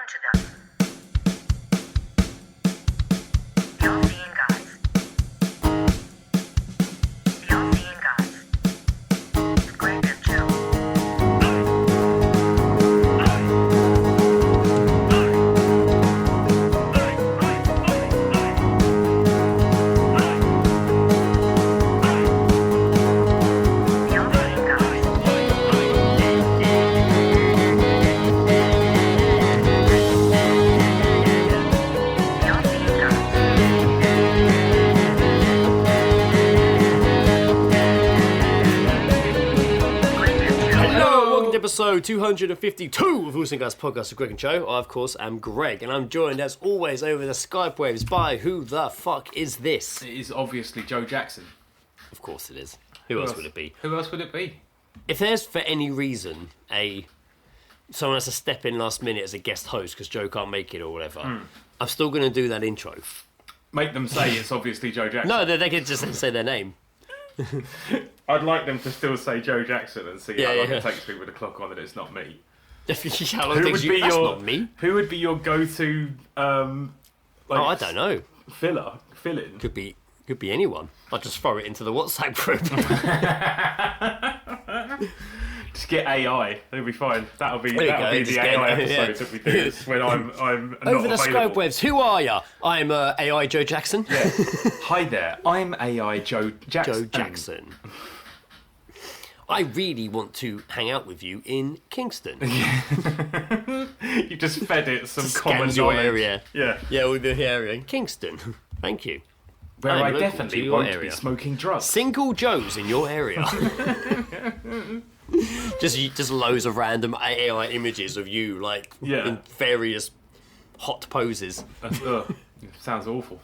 to them. The all-seeing guys. The all-seeing guys. With Greg and Joe. The all-seeing guys. The all-seeing guys. Greg and Joe. Hello, welcome to episode 252 of Whoosing Guys Podcast with Greg and Joe. I, of course, am Greg, and I'm joined, as always, over the Skype waves by who the fuck is this? It is obviously Joe Jackson. Of course it is. Who else would it be? Who else would it be? If there's, for any reason, someone has to step in last minute as a guest host because Joe can't make it or whatever, I'm still going to do that intro. Make them say it's obviously Joe Jackson. No, they can just say their name. I'd like them to still say Joe Jackson and see Yeah, how long yeah. it takes me with the clock on that it's not me. How long takes you? That's not me. Who would be your go-to? I don't know. Fill-in. Could be anyone. I'll just throw it into the WhatsApp group. Just get AI. It'll be fine. That'll be There you go, the just AI get- yeah. episodes that we do this when I'm not Over the available. Skype waves, who are you? I'm AI Joe Jackson. Yeah. Hi there. I'm AI Joe Jackson. Joe Jackson. I really want to hang out with you in Kingston. You just fed it some common Scans your knowledge. area. Yeah. Yeah, with the area in Kingston. Thank you. Where I'm I local to definitely your won't area. be smoking drugs. Single Joes in your area. just loads of random AI images of you, like Yeah. in various hot poses, Ugh, sounds awful.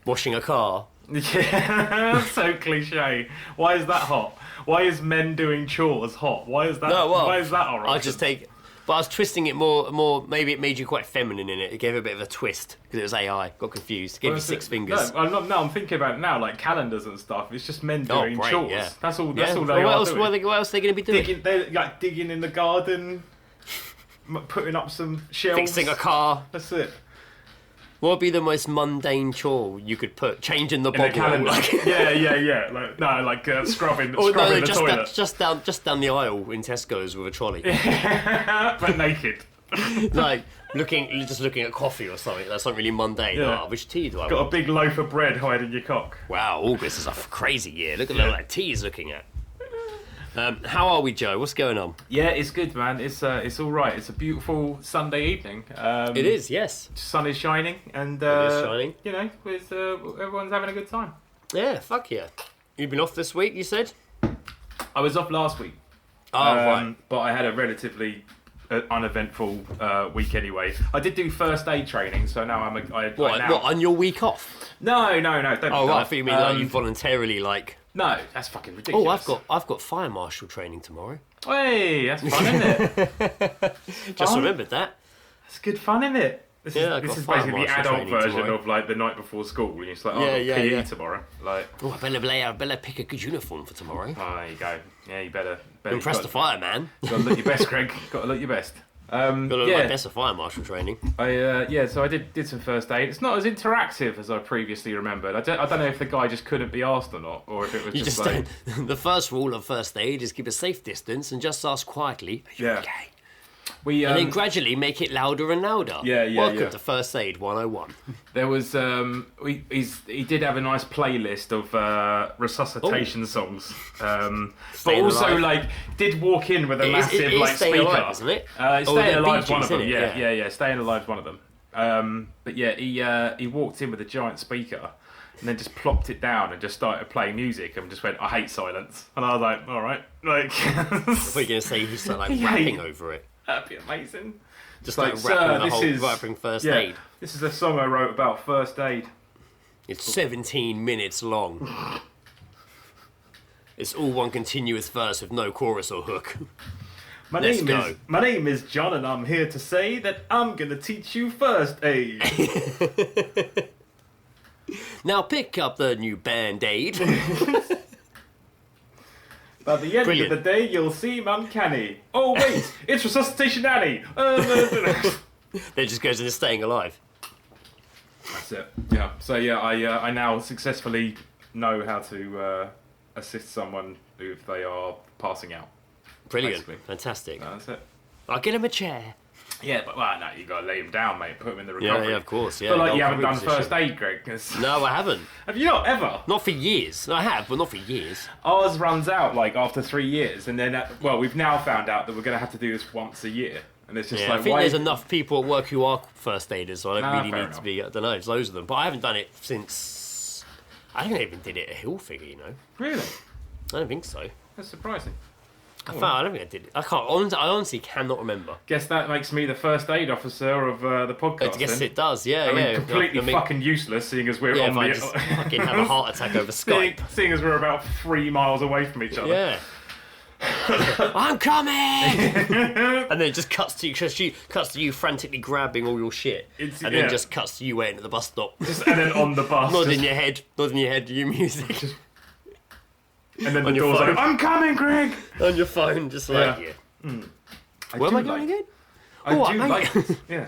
washing a car. Yeah, so cliche. Why is that hot? Why is men doing chores hot? Why is that? No, well, why is that alright? I just take, but I was twisting it more. Maybe it made you quite feminine in it. It gave it a bit of a twist because it was AI. Got confused. Gave you six fingers. No, I'm thinking about it now, like calendars and stuff. It's just men Oh, doing right, chores. yeah. That's all. Yeah. That's all Well, they what are else? doing. What else are they going to be doing? They're like digging in the garden, putting up some shelves. Fixing a car. That's it. What would be the most mundane chore you could put? Changing the In a bottle. calendar. Like, yeah. Like scrubbing or the just toilet, just down the aisle in Tesco's with a trolley. but naked. Like just looking at coffee or something. That's not really mundane. Yeah. Oh, which tea do I Got a want? big loaf of bread hiding your cock. Wow, August is a crazy year. Look at the like, teas looking at. How are we, Joe? What's going on? Yeah, it's good, man. It's all right. It's a beautiful Sunday evening. It is, yes. Sun is shining, and is shining. You know, everyone's having a good time. Yeah, fuck yeah. You've been off this week, you said? I was off last week. Oh, right. But I had a relatively uneventful week anyway. I did do first aid training, so now What, on your week off? No, don't. Oh, right, I thought you mean like you voluntarily, like... No, that's fucking Oh, ridiculous. I've got fire marshal training tomorrow. Hey, that's fun, isn't it? Just Fun? remembered that. That's good fun, isn't it? This Yeah, I've is, got this is fire basically the marshal adult training version tomorrow. of like the night before school. And it's like, oh, Yeah, PE yeah. tomorrow. Like, Oh, I better pick a good uniform for tomorrow. oh, there you go. Yeah, you better Impress got, the fireman. Got to look your best, Greg. Got to look your best. Got to look yeah, my best for fire marshal training. so I did some first aid. It's not as interactive as I previously remembered. I don't know if the guy just couldn't be asked or not, or if it was You just just like, don't. The first rule of first aid is keep a safe distance and just ask quietly, "Are you Yeah. okay?" we And then gradually make it louder and louder. Yeah, yeah, Welcome yeah. to First Aid 101. there was he did have a nice playlist of resuscitation songs, but Staying also Alive. like did walk in with a massive it is like Staying speaker. Alive, isn't it? Staying they're Alive's Bee one Gees, of them. innit? Yeah. Staying Alive's one of them. But yeah, he walked in with a giant speaker and then just plopped it down and just started playing music and just went, "I hate silence." And I was like, "All right, like What are you going to say? He's like Yeah. rapping over it. that'd be amazing." Just like, like "Sir, rapping the this whole is- rapping first Yeah, aid. this is a song I wrote about first aid. It's 17 minutes long. It's all one continuous verse with no chorus or hook. My Let's name go. is John, and I'm here to say that I'm gonna teach you first aid. Now pick up the new Band-Aid. By the end Brilliant. of the day, you'll seem uncanny. Oh wait, it's Resuscitation Annie. That just goes into staying alive. That's it. Yeah. So yeah, I now successfully know how to assist someone if they are passing out. Brilliant. Basically. Fantastic. That's it. I'll get him a chair. Yeah, but well, no, you got to lay him down, mate. Put him in the recovery. Yeah, of course. Yeah. But like the you haven't done recovery first position. aid, Greg. 'Cause No, I haven't. have you not ever? Not for years. I have, but not for years. Ours runs out like after 3 years, and then we've now found out that we're going to have to do this once a year, and it's just Yeah, like I think why? there's enough people at work who are first aiders, so I don't really fair need enough. to be. I don't know. There's loads of them, but I haven't done it since. I don't think I even did it at Hill Figure. You know, Really? I don't think so. That's surprising. I don't think I did it. I can't. I honestly cannot remember. Guess that makes me the first aid officer of the podcast. I guess then. it does. Yeah, I mean, yeah. completely I mean, fucking useless, seeing as we're Yeah, on if the. I just fucking have a heart attack over Skype. seeing as we're about 3 miles away from each other. Yeah. I'm coming! And then it just cuts to you frantically grabbing all your shit, It's- and then yeah. just cuts to you waiting at the bus stop, And then on the bus, nodding your head to your music and then the on your door's phone. open. I'm coming, Greg. on your phone, just like Yeah. yeah. Where am I going again? I Oh, do mate. like this. Yeah.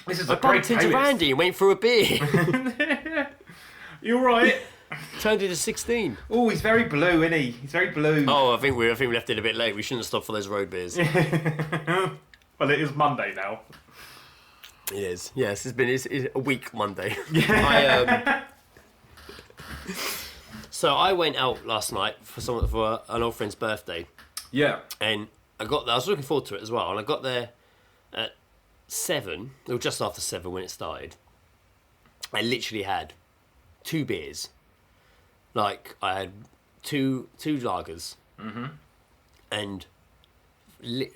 This is a I great bumped into playlist. Randy and went for a beer. You alright? Turned it to 16. Oh, he's very blue, isn't he? He's very blue. Oh, I think we left it a bit late. We shouldn't have stopped for those road beers. Well, it is Monday now. It is. Yes, it's a week Monday. So I went out last night for an old friend's birthday, Yeah. and I was looking forward to it as well. And I got there at 7, or just after 7 when it started. I literally had 2 beers. Like I had two lagers, and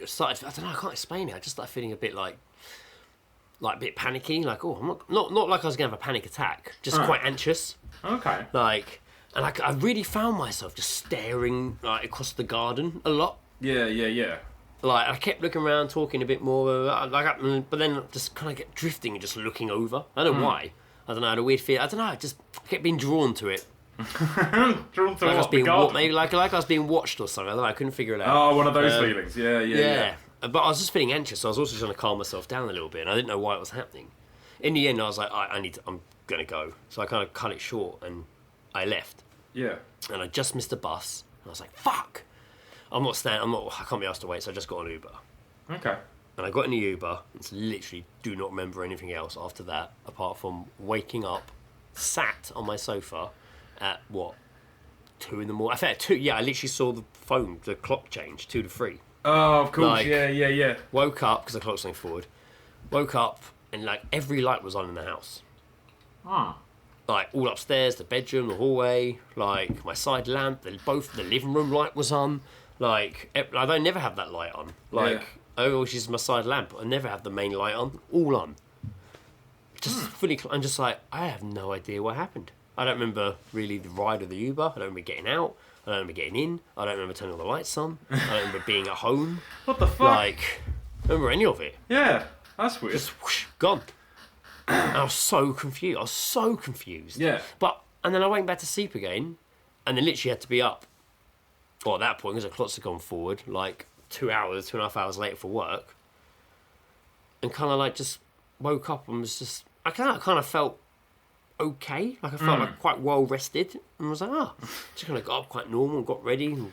started. I don't know. I can't explain it. I just started feeling a bit like a bit panicky. Like, oh, I'm not like I was gonna have a panic attack. Just quite anxious. Okay. Like, and I really found myself just staring like across the garden a lot. Yeah. Like I kept looking around, talking a bit more. But then just kind of get drifting and just looking over. I don't know why. I don't know. I had a weird feel. I don't know. I just kept being drawn to it. Drawn to Like I was being maybe like I was being watched or something. I don't know. I couldn't figure it out. Oh, one of those feelings. Yeah. But I was just feeling anxious, so I was also trying to calm myself down a little bit, and I didn't know why it was happening. In the end, I was like, I'm gonna go. So I kind of cut it short, and I left. Yeah. And I just missed the bus, and I was like, fuck! I can't be asked to wait, so I just got an Uber. Okay. And I got in the Uber, and literally do not remember anything else after that, apart from waking up, sat on my sofa at, 2 in the morning? I think at 2, I literally saw the clock change, 2 to 3. Oh, of course. Like- Yeah. Woke up, because the clock's going forward, woke up, and like every light was on in the house. Ah. Like all upstairs, the bedroom, the hallway, like my side lamp, the living room light was on. Like I don't never have that light on. Like I always use my side lamp. I never have the main light on, all on. Just fully. I'm just like I have no idea what happened. I don't remember really the ride of the Uber. I don't remember getting out. I don't remember getting in. I don't remember turning all the lights on. I don't remember being at home. What the fuck? Like, I don't remember any of it. Yeah. That's weird. Just whoosh, gone. And I was so confused. Yeah. And then I went back to sleep again, and then literally had to be up. Well, at that point, because the clocks had gone forward, like 2.5 hours later for work, and kind of like just woke up and was just, I kind of felt okay. Like I felt like quite well rested, and was like, just kind of got up quite normal, got ready, and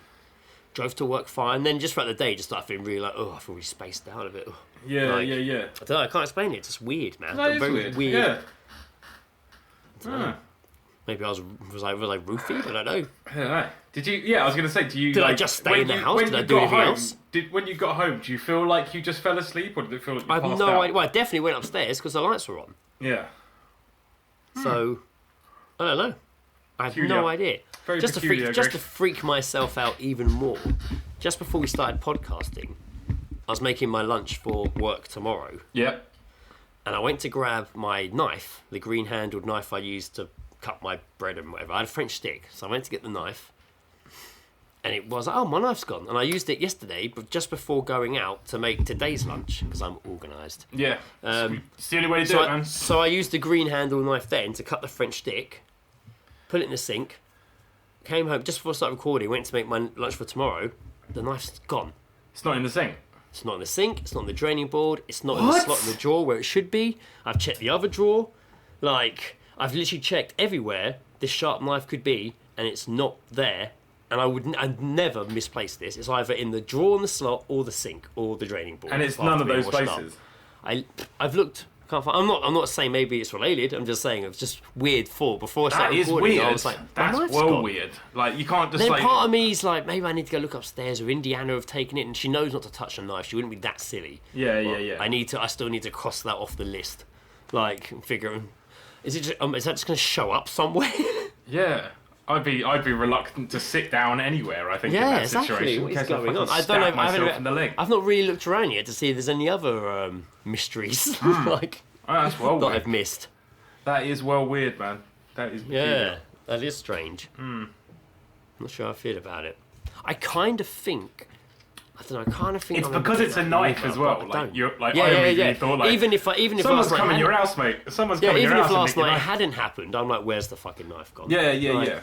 drove to work fine. And then just throughout the day, just started feeling really like, I feel really spaced out a bit. Yeah. I don't know, I can't explain it. It's just weird, man. That is Very weird. Yeah. Maybe I was I roofied? I don't know. I don't know. Did you? Yeah, I was going to say, do you? Did I like, just stay when in the you- house? when Did I you do got anything home, else? When you got home, do you feel like you just fell asleep, or did it feel like you I have passed no out? idea. Well, I definitely went upstairs because the lights were on. Yeah. So I don't know. I have Peculiar. no idea. Very Just to peculiar, freak myself out even more. Just before we started podcasting, I was making my lunch for work tomorrow, Yep. and I went to grab my knife, the green-handled knife I used to cut my bread and whatever. I had a French stick, so I went to get the knife, and it was, my knife's gone. And I used it yesterday, but just before going out to make today's lunch, because I'm organised. Yeah. It's the only way to do So it, man. so I used the green handle knife then to cut the French stick, put it in the sink, came home just before I started recording, went to make my lunch for tomorrow. The knife's gone. It's not in the sink. It's not in the sink, it's not in the draining board, it's not in the slot in the drawer where it should be. I've checked the other drawer. Like, I've literally checked everywhere this sharp knife could be, and it's not there. And I'd never misplace this. It's either in the drawer in the slot, or the sink, or the draining board. And it's none of those places. I've looked. Can't find. I'm not saying maybe it's related. I'm just saying it's just weird thought. Before I started recording, weird. I was like, that's well weird. Like, you can't just then like. Part of me's like, maybe I need to go look upstairs, or Indiana have taken it, and she knows not to touch a knife. She wouldn't be that silly. Yeah. I still need to cross that off the list. Like, figure. Is that just going to show up somewhere? Yeah. I'd be reluctant to sit down anywhere. I think in that situation. What is going on? I don't know. In the leg. I've not really looked around yet to see if there's any other mysteries like that's well that weird. I've missed. That is well weird, man. That is Yeah, that is strange. I'm not sure how I feel about it. I kind of think. I don't know. I kind of think it's I'm because it's a knife as well. Like, you're like, I immediately thought, like, even if someone's last coming night your house, mate. Someone's coming your even house. if last night hadn't happened, I'm like, where's the fucking knife gone? Yeah.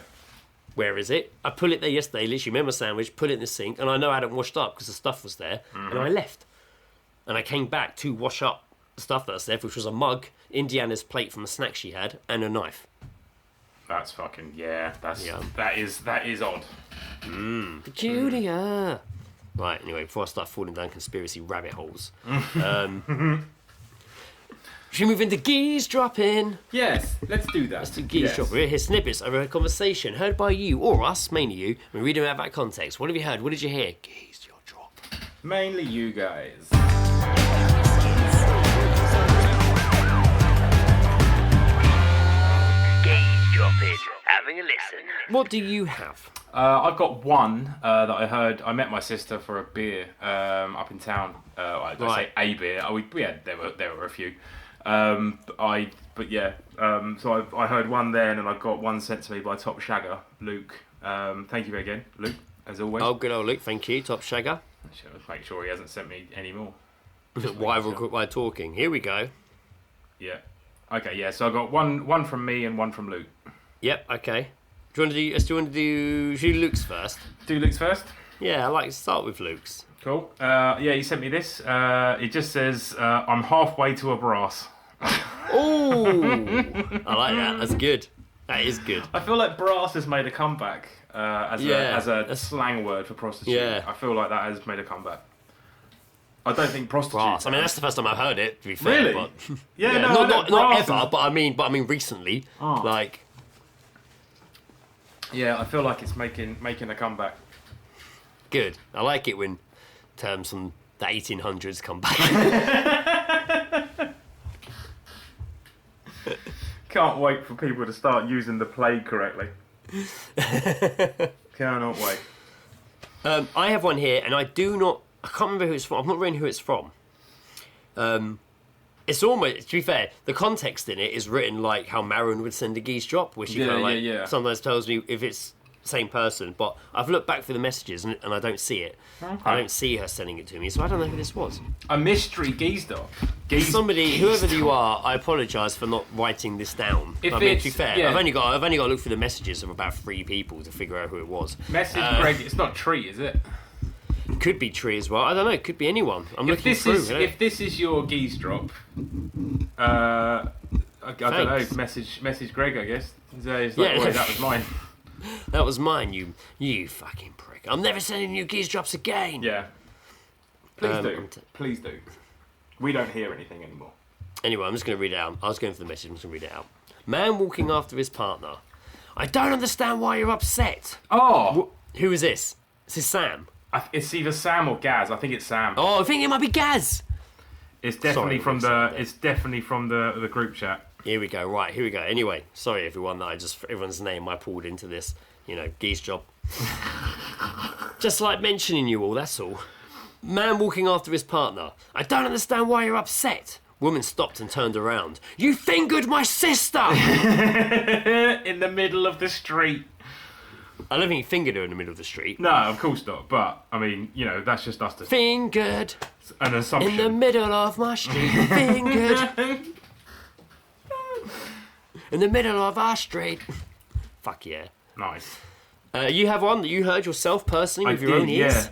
Where is it? I put it there yesterday, literally made my sandwich, put it in the sink, and I know I hadn't washed up because the stuff was there, and I left. And I came back to wash up the stuff that was there, which was a mug, Indiana's plate from a snack she had, and a knife. That's fucking that is odd. Peculiar. Right, anyway, before I start falling down conspiracy rabbit holes. Should we move into Geezedropping? Yes, let's do that. Let's do Geezedropping. We're here snippets of a conversation heard by you, or us, mainly you, and read them out of that context. What have you heard? What did you hear? Geez, your drop. Mainly you guys. Geezedropping. Having a listen. What do you have? I've got one that I heard. I met my sister for a beer up in town. I say a beer. There were a few. So I heard one then, and I got one sent to me by Top Shagger, Luke. Thank you again, Luke, as always. Oh, good old Luke. Thank you, Top Shagger. Should make sure he hasn't sent me any more. Why talking? Here we go. Yeah. Okay. Yeah. So I got one from me and one from Luke. Yep. Okay. Do you want to do Luke's first? Do Luke's first. Yeah, I like to start with Luke's. Cool. He sent me this. It just says, I'm halfway to a brass. Oh, I like that. That's good. That is good. I feel like brass has made a comeback as a slang word for prostitute. Yeah. I feel like that has made a comeback. I don't think prostitute. Brass. I mean, that's the first time I've heard it. To be fair, Really? But, Yeah. not ever. But I mean, recently. Oh. Like. Yeah, I feel like it's making a comeback. Good. I like it when terms from the 1800s come back. Can't wait for people to start using the plague correctly. Cannot wait. I have one here, and I can't remember who it's from. I'm not reading who it's from. It's almost, to be fair, the context in it is written like how Maron would send a geese drop, which sometimes tells me if it's the same person. But I've looked back through the messages and I don't see it. Okay. I don't see her sending it to me, so I don't know who this was. A mystery geese drop. Somebody, whoever you are, I apologise for not writing this down. To be fair, I've only got to look through the messages of about 3 people to figure out who it was. Message Greg. It's not Tree, is it? Could be Tree as well. I don't know. It could be anyone. I'm looking through. If this is your geese drop, I don't know. Message Greg, I guess. He's like, "Wait, that was mine." That was mine. You fucking prick. I'm never sending you geese drops again. Yeah. Please do. We don't hear anything anymore. Anyway, I'm just going to read it out. I was going for the message. I'm just going to read it out. Man walking after his partner. I don't understand why you're upset. Oh, who is this? This is Sam. It's either Sam or Gaz. I think it's Sam. Oh, I think it might be Gaz. It's definitely from the group chat. Here we go. Right, here we go. Anyway, sorry everyone that everyone's name I pulled into this, geese job. Just like mentioning you all, that's all. Man walking after his partner. I don't understand why you're upset. Woman stopped and turned around. You fingered my sister! In the middle of the street. I don't think he fingered her in the middle of the street. No, of course not. But, I mean, that's just us to... Fingered. An assumption. In the middle of my street. Fingered. In the middle of our street. Fuck yeah. Nice. You have one that you heard yourself personally with your own ears?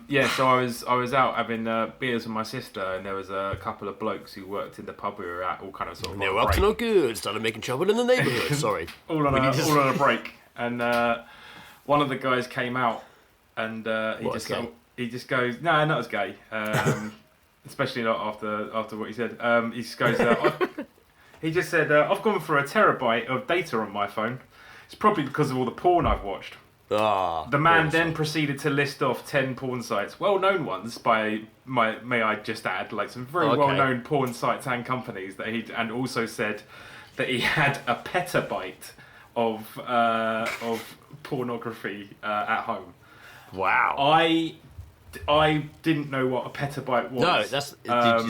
Yeah. So I was out having beers with my sister, and there was a couple of blokes who worked in the pub we were at, all kind of sort of. They were up to no good. Started making trouble in the neighbourhood. Sorry. all on a break, and one of the guys came out, and he just goes, "No, not as gay." Especially not after what he said. He just goes. He just said, "I've gone for a terabyte of data on my phone. It's probably because of all the porn I've watched." The man then proceeded to list off 10 porn sites, well-known ones may I just add, like some very well-known porn sites and companies and also said that he had a petabyte of pornography at home. Wow. I didn't know what a petabyte was. No, is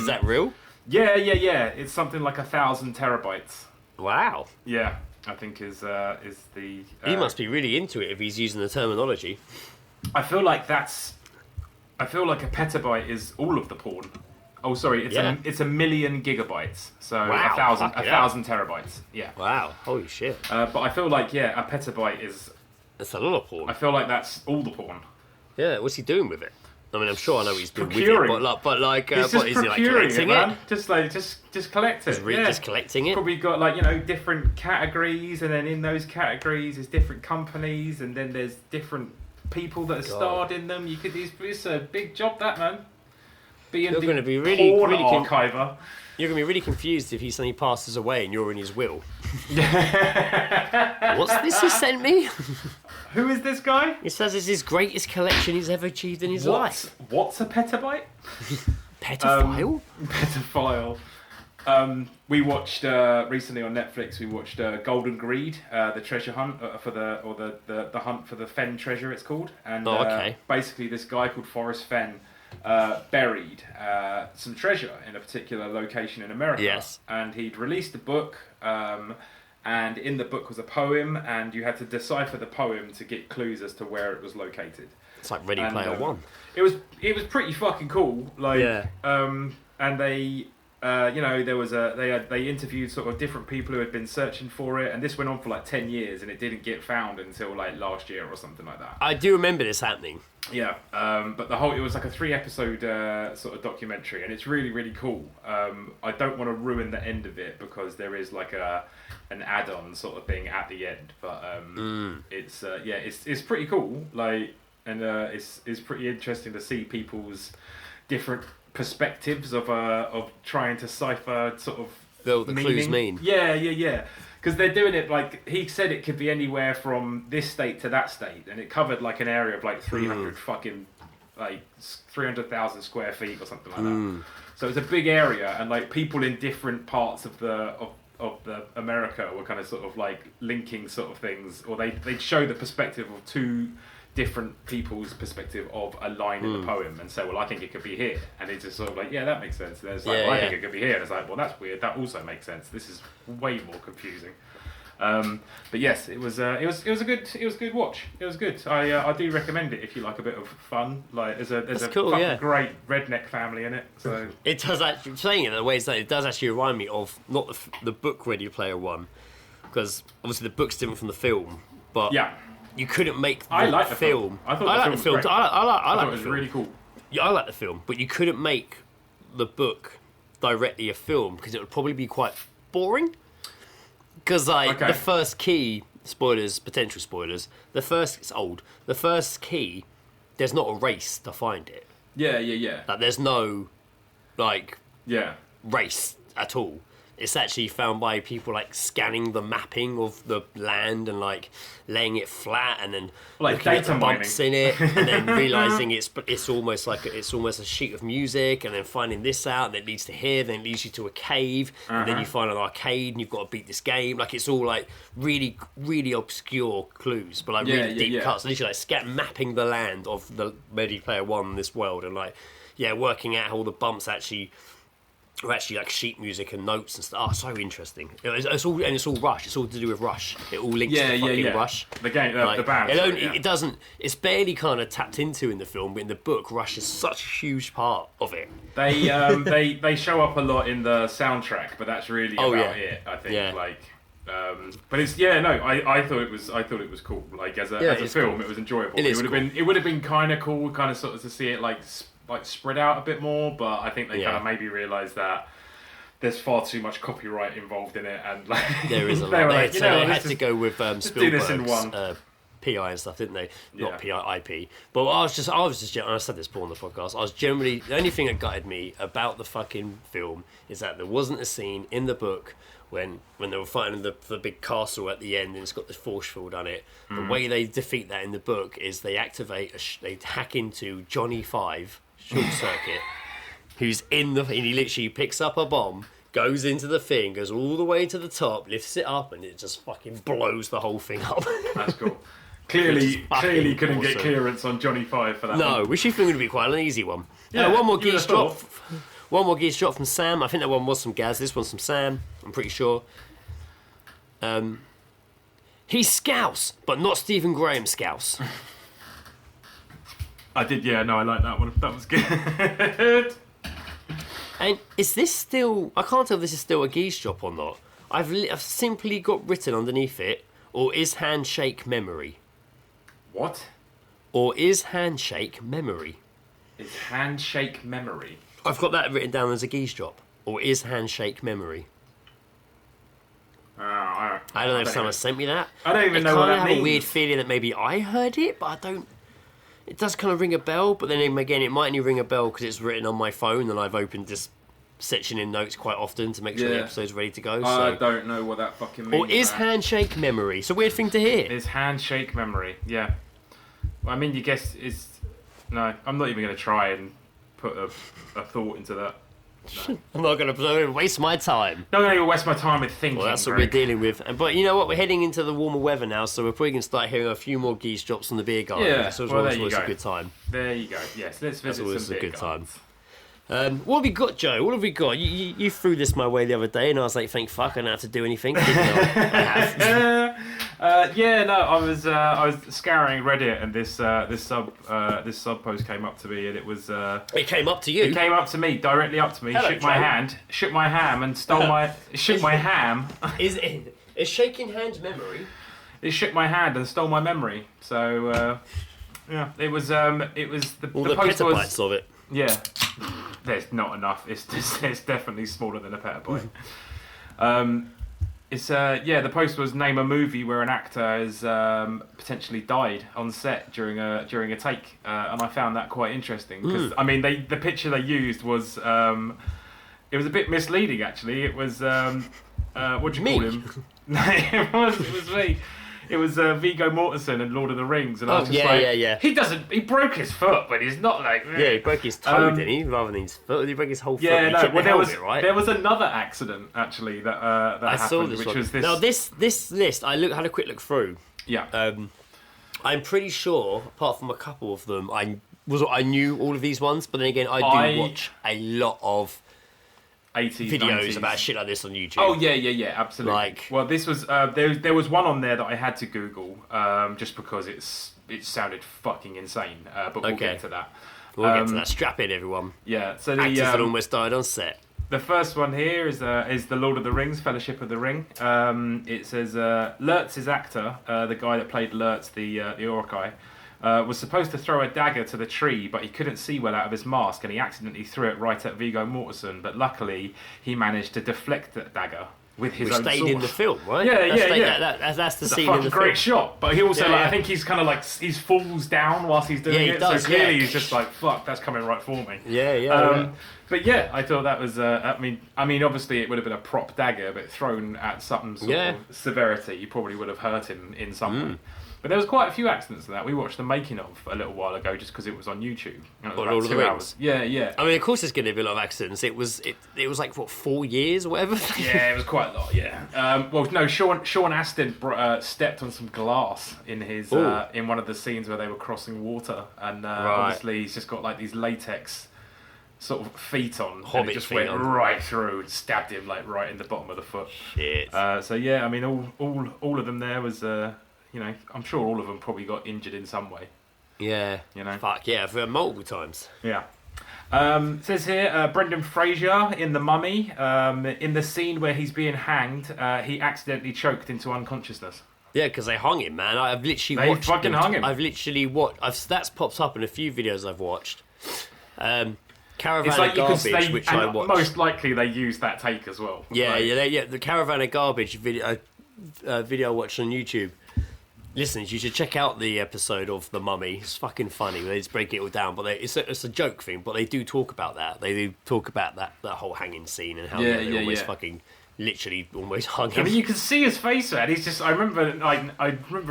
that real? Yeah. It's something like 1,000 terabytes. Wow. Yeah. I think is the. He must be really into it if he's using the terminology. I feel like a petabyte is all of the porn. Oh, sorry, it's a million gigabytes. So wow, 1,000 terabytes. Yeah. Wow. Holy shit. But I feel like a petabyte is. That's a lot of porn. I feel like that's all the porn. Yeah. What's he doing with it? I mean, I'm sure I know what he's doing procuring. with it, but he's what is he like collecting it? Just collect it. Just collecting it. Probably got different categories, and then in those categories there's different companies, and then there's different people that are starred in them. It's a big job, that man. You're going to be really archiver. You're going to be really confused if he suddenly passes away and you're in his will. What's this he sent me? Who is this guy? He says it's his greatest collection he's ever achieved in his life. What's a petabyte? Pedophile? Pedophile. We watched recently on Netflix. We watched Golden Greed, the treasure hunt the hunt for the Fen treasure. It's called. And basically, this guy called Forrest Fenn buried some treasure in a particular location in America. Yes. And he'd released a book. And in the book was a poem, and you had to decipher the poem to get clues as to where it was located. It's like Ready Player One. It was pretty fucking cool. And they they interviewed sort of different people who had been searching for it, and this went on for like 10 years, and it didn't get found until like last year or something like that. I do remember this happening. Yeah, but it was like a 3-episode sort of documentary, and it's really, really cool. I don't want to ruin the end of it because there is like an add-on sort of thing at the end, but it's pretty cool. It's pretty interesting to see people's different perspectives of trying to cipher sort of the clues mean. Yeah. Because they're doing it like he said it could be anywhere from this state to that state, and it covered like an area of like 300,000 square feet or something like that. So it's a big area, and like people in different parts of the America were kind of sort of like linking sort of things, or they'd show the perspective of two different people's perspective of a line in the poem and say, well, I think it could be here, and it's just sort of like, yeah, that makes sense. And it's like, I think it could be here, and it's like, well, that's weird, that also makes sense. This is way more confusing. But yes, it was a good watch. It was good. I do recommend it if you like a bit of fun. Like there's a great redneck family in it. So it does actually, saying it in the way that it does actually remind me of not the book Ready Player One, because obviously the book's different from the film, but you couldn't make the film. I like the film. I like it was really cool. Yeah, I like the film, but you couldn't make the book directly a film because it would probably be quite boring. Because the first key, potential spoilers. It's old. The first key, there's not a race to find it. Yeah. Like there's no, race at all. It's actually found by people like scanning the mapping of the land and like laying it flat and then like looking at the mining. bumps in it and then realizing it's almost a sheet of music, and then finding this out, and it leads to here, then it leads you to a cave, and then you find an arcade and you've got to beat this game. Like it's all like really, really obscure clues, but like really deep cuts. Literally like mapping the land of the Ready Player One, this world, and working out how all the bumps actually like sheet music and notes and stuff. Oh, so interesting. It's all Rush. It's all to do with Rush. It all links to fucking Rush. The game, the band. It doesn't. It's barely kind of tapped into in the film, but in the book, Rush is such a huge part of it. They show up a lot in the soundtrack, but that's really about it. I think But it's I thought it was cool. Like as a film, cool. It was enjoyable. It would have been kind of cool, kind of sort of to see it like spread out a bit more. But I think they kind of maybe realised that there's far too much copyright involved in it, and like there is a lot. They had to go with Spielberg's PI and stuff, didn't they? Not PI, IP. But I was just, I said this before on the podcast, the only thing that gutted me about the fucking film is that there wasn't a scene in the book when they were fighting the big castle at the end and it's got the force field on it. The way they defeat that in the book is they activate, they hack into Johnny 5, short circuit, who's and he literally picks up a bomb, goes into the thing, goes all the way to the top, lifts it up, and it just fucking blows the whole thing up. That's cool. Clearly couldn't get clearance on Johnny 5 for that. No, we should think it would be quite an easy one. One more geese drop. One more geese drop from Sam. I think that one was from Gaz. This one's from Sam. I'm pretty sure. He's Scouse, but not Stephen Graham Scouse. I did, I like that one. That was good. And is this still... I can't tell if this is still a geese drop or not. I've simply got written underneath it, or is handshake memory? What? Or is handshake memory? Is handshake memory? I've got that written down as a geese drop. Or is handshake memory? I don't know if someone sent me that. I don't even know what that means. I have a weird feeling that maybe I heard it, but I don't... It does kind of ring a bell, but then again, it might only ring a bell because it's written on my phone and I've opened this section in notes quite often to make sure the episode's ready to go. I don't know what that fucking means. Or is handshake memory? It's a weird thing to hear. Is handshake memory, yeah. Well, I mean, you guess it's... No, I'm not even going to try and put a thought into that. No. I'm not going to waste my time. Not going to waste my time with thinking. Well, that's what Greg. we're dealing with. But you know what? We're heading into the warmer weather now, so we're probably going to start hearing a few more geese drops on the beer garden. Yeah, so there you always go. A good time. There you go. Yes, let's visit some beer gardens. What have we got, Joe? What have we got? You threw this my way the other day, and I was like, "Thank fuck, I don't have to do anything." I have. I was scouring Reddit, and this sub post came up to me, and it was. It came up to you. It came up to me, directly up to me. Hello, shook my hand, shook my ham, and stole my. Shook my ham. Is shaking hands memory? It shook my hand and stole my memory. So yeah, it was the post petabytes of it. Yeah, there's not enough. It's definitely smaller than a petabyte. The post was name a movie where an actor has potentially died on set during a take, and I found that quite interesting because I mean the picture they used was it was a bit misleading actually. It was what do you call him? No, it was me. It was Viggo Mortensen in Lord of the Rings, and I was just He broke his foot, but he's not like. Yeah, he broke his toe, didn't he? Rather than his foot, he broke his whole foot. Yeah, no. Well, there was another accident actually that happened. I saw this one. Was this. Now this list, I had a quick look through. Yeah. I'm pretty sure, apart from a couple of them, I knew all of these ones, but then again, I do watch a lot of 80s, videos 90s. about shit like this on YouTube. Oh yeah, absolutely. Well, this was there was one on there that I had to Google just because it sounded fucking insane. But we'll get to that. We'll get to that. Strap in, everyone. Yeah. So actors that almost died on set. The first one here is the Lord of the Rings, Fellowship of the Ring. It says Lurtz's actor, the guy that played Lurtz, the Orcai, was supposed to throw a dagger to the tree, but he couldn't see well out of his mask, and he accidentally threw it right at Viggo Mortensen. But luckily, he managed to deflect the dagger with his own stayed sword. In the film, right? Yeah. That's the scene in the great film. shot. But he also, I think he's kind of like he falls down whilst he's doing it. Does, so clearly, he's just like, "Fuck, that's coming right for me." Yeah. But yeah, I thought that was. I mean, obviously, it would have been a prop dagger, but thrown at some sort of severity, you probably would have hurt him in some way. But there was quite a few accidents of that. We watched the making of a little while ago, just because it was on YouTube. And it was Lord of the Rings. Yeah. I mean, of course, there's going to be a lot of accidents. It was like 4 years or whatever. Yeah, it was quite a lot. Yeah. Well, no, Sean Astin stepped on some glass in his in one of the scenes where they were crossing water, and obviously he's just got like these latex sort of feet on, Hobbit and it just went right through and stabbed him like right in the bottom of the foot. Shit. So yeah, I mean, all of them there was. I'm sure all of them probably got injured in some way. Yeah. You know. Fuck yeah, for multiple times. Yeah. It says here, Brendan Fraser in The Mummy, in the scene where he's being hanged, he accidentally choked into unconsciousness. Yeah, because they hung him, man. I've literally They watched fucking hung him. I've literally watched. That's popped up in a few videos I've watched. Caravan It's like of you Garbage, can which I and watched. most likely they use that take as well. Yeah, Like, yeah. The Caravan of Garbage video I watched on YouTube. Listeners, you should check out the episode of The Mummy. It's fucking funny. They just break it all down, but it's a joke thing. But they do talk about that. They do talk about that whole hanging scene and how they almost fucking literally almost hung I him. mean, you can see his face, man. He's just. I remember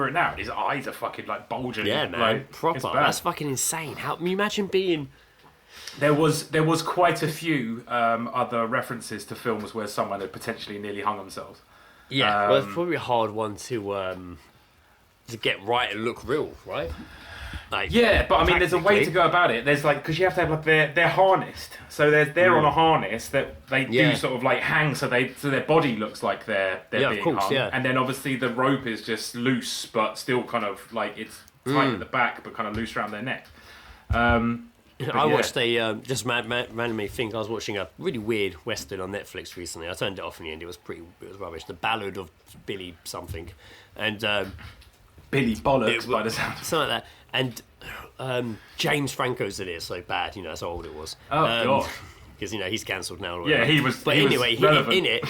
it now. His eyes are fucking like bulging. Yeah, man, like, proper. it's bad. That's fucking insane. How can you imagine being? There was quite a few other references to films where someone had potentially nearly hung themselves. Yeah, well, it's probably a hard one to get right and look real, right? Like, Yeah, but I mean, there's a way to go about it. There's like, because you have to have like they're harnessed, so they're on a harness that they do sort of like hang, so their body looks like they're being hung, and then obviously the rope is just loose, but still kind of like it's tight at the back, but kind of loose around their neck. I watched a just randomly think I was watching a really weird western on Netflix recently. I turned it off in the end. It was rubbish. The Ballad of Billy something, and Billy Bollocks by the sound. something like that. And James Franco's in it. So bad, that's how old it was. Oh god, because he's cancelled now. Yeah, he was. But he anyway, was relevant.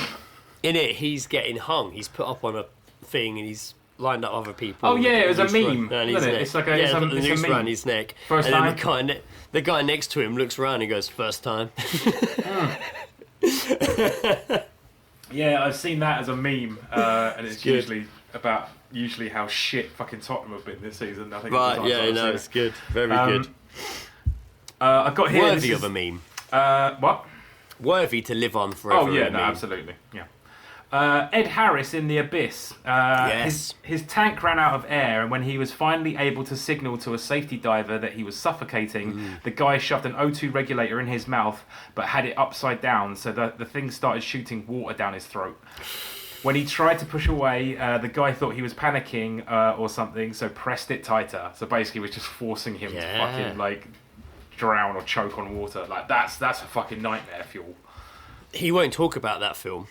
in it, he's getting hung. He's put up on a thing, and he's lined up other people. Oh yeah, it was a Around meme, his wasn't it? neck. It's like a noose meme. around his neck. First and time? then the guy next to him looks around and goes, "First time." Yeah, I've seen that as a meme, and it's good. usually about how shit fucking Tottenham have been this season. I think. Right? Yeah, no, it's good. Very good. I've got here. Worthy of a meme. What? Worthy to live on forever. Oh yeah, a no, meme. absolutely, yeah. Ed Harris in The Abyss. Yes. His tank ran out of air, and when he was finally able to signal to a safety diver that he was suffocating, the guy shoved an O2 regulator in his mouth, but had it upside down, so that the thing started shooting water down his throat. When he tried to push away, the guy thought he was panicking or something, so pressed it tighter. So basically, was just forcing him to fucking like drown or choke on water. Like that's a fucking nightmare fuel. He won't talk about that film.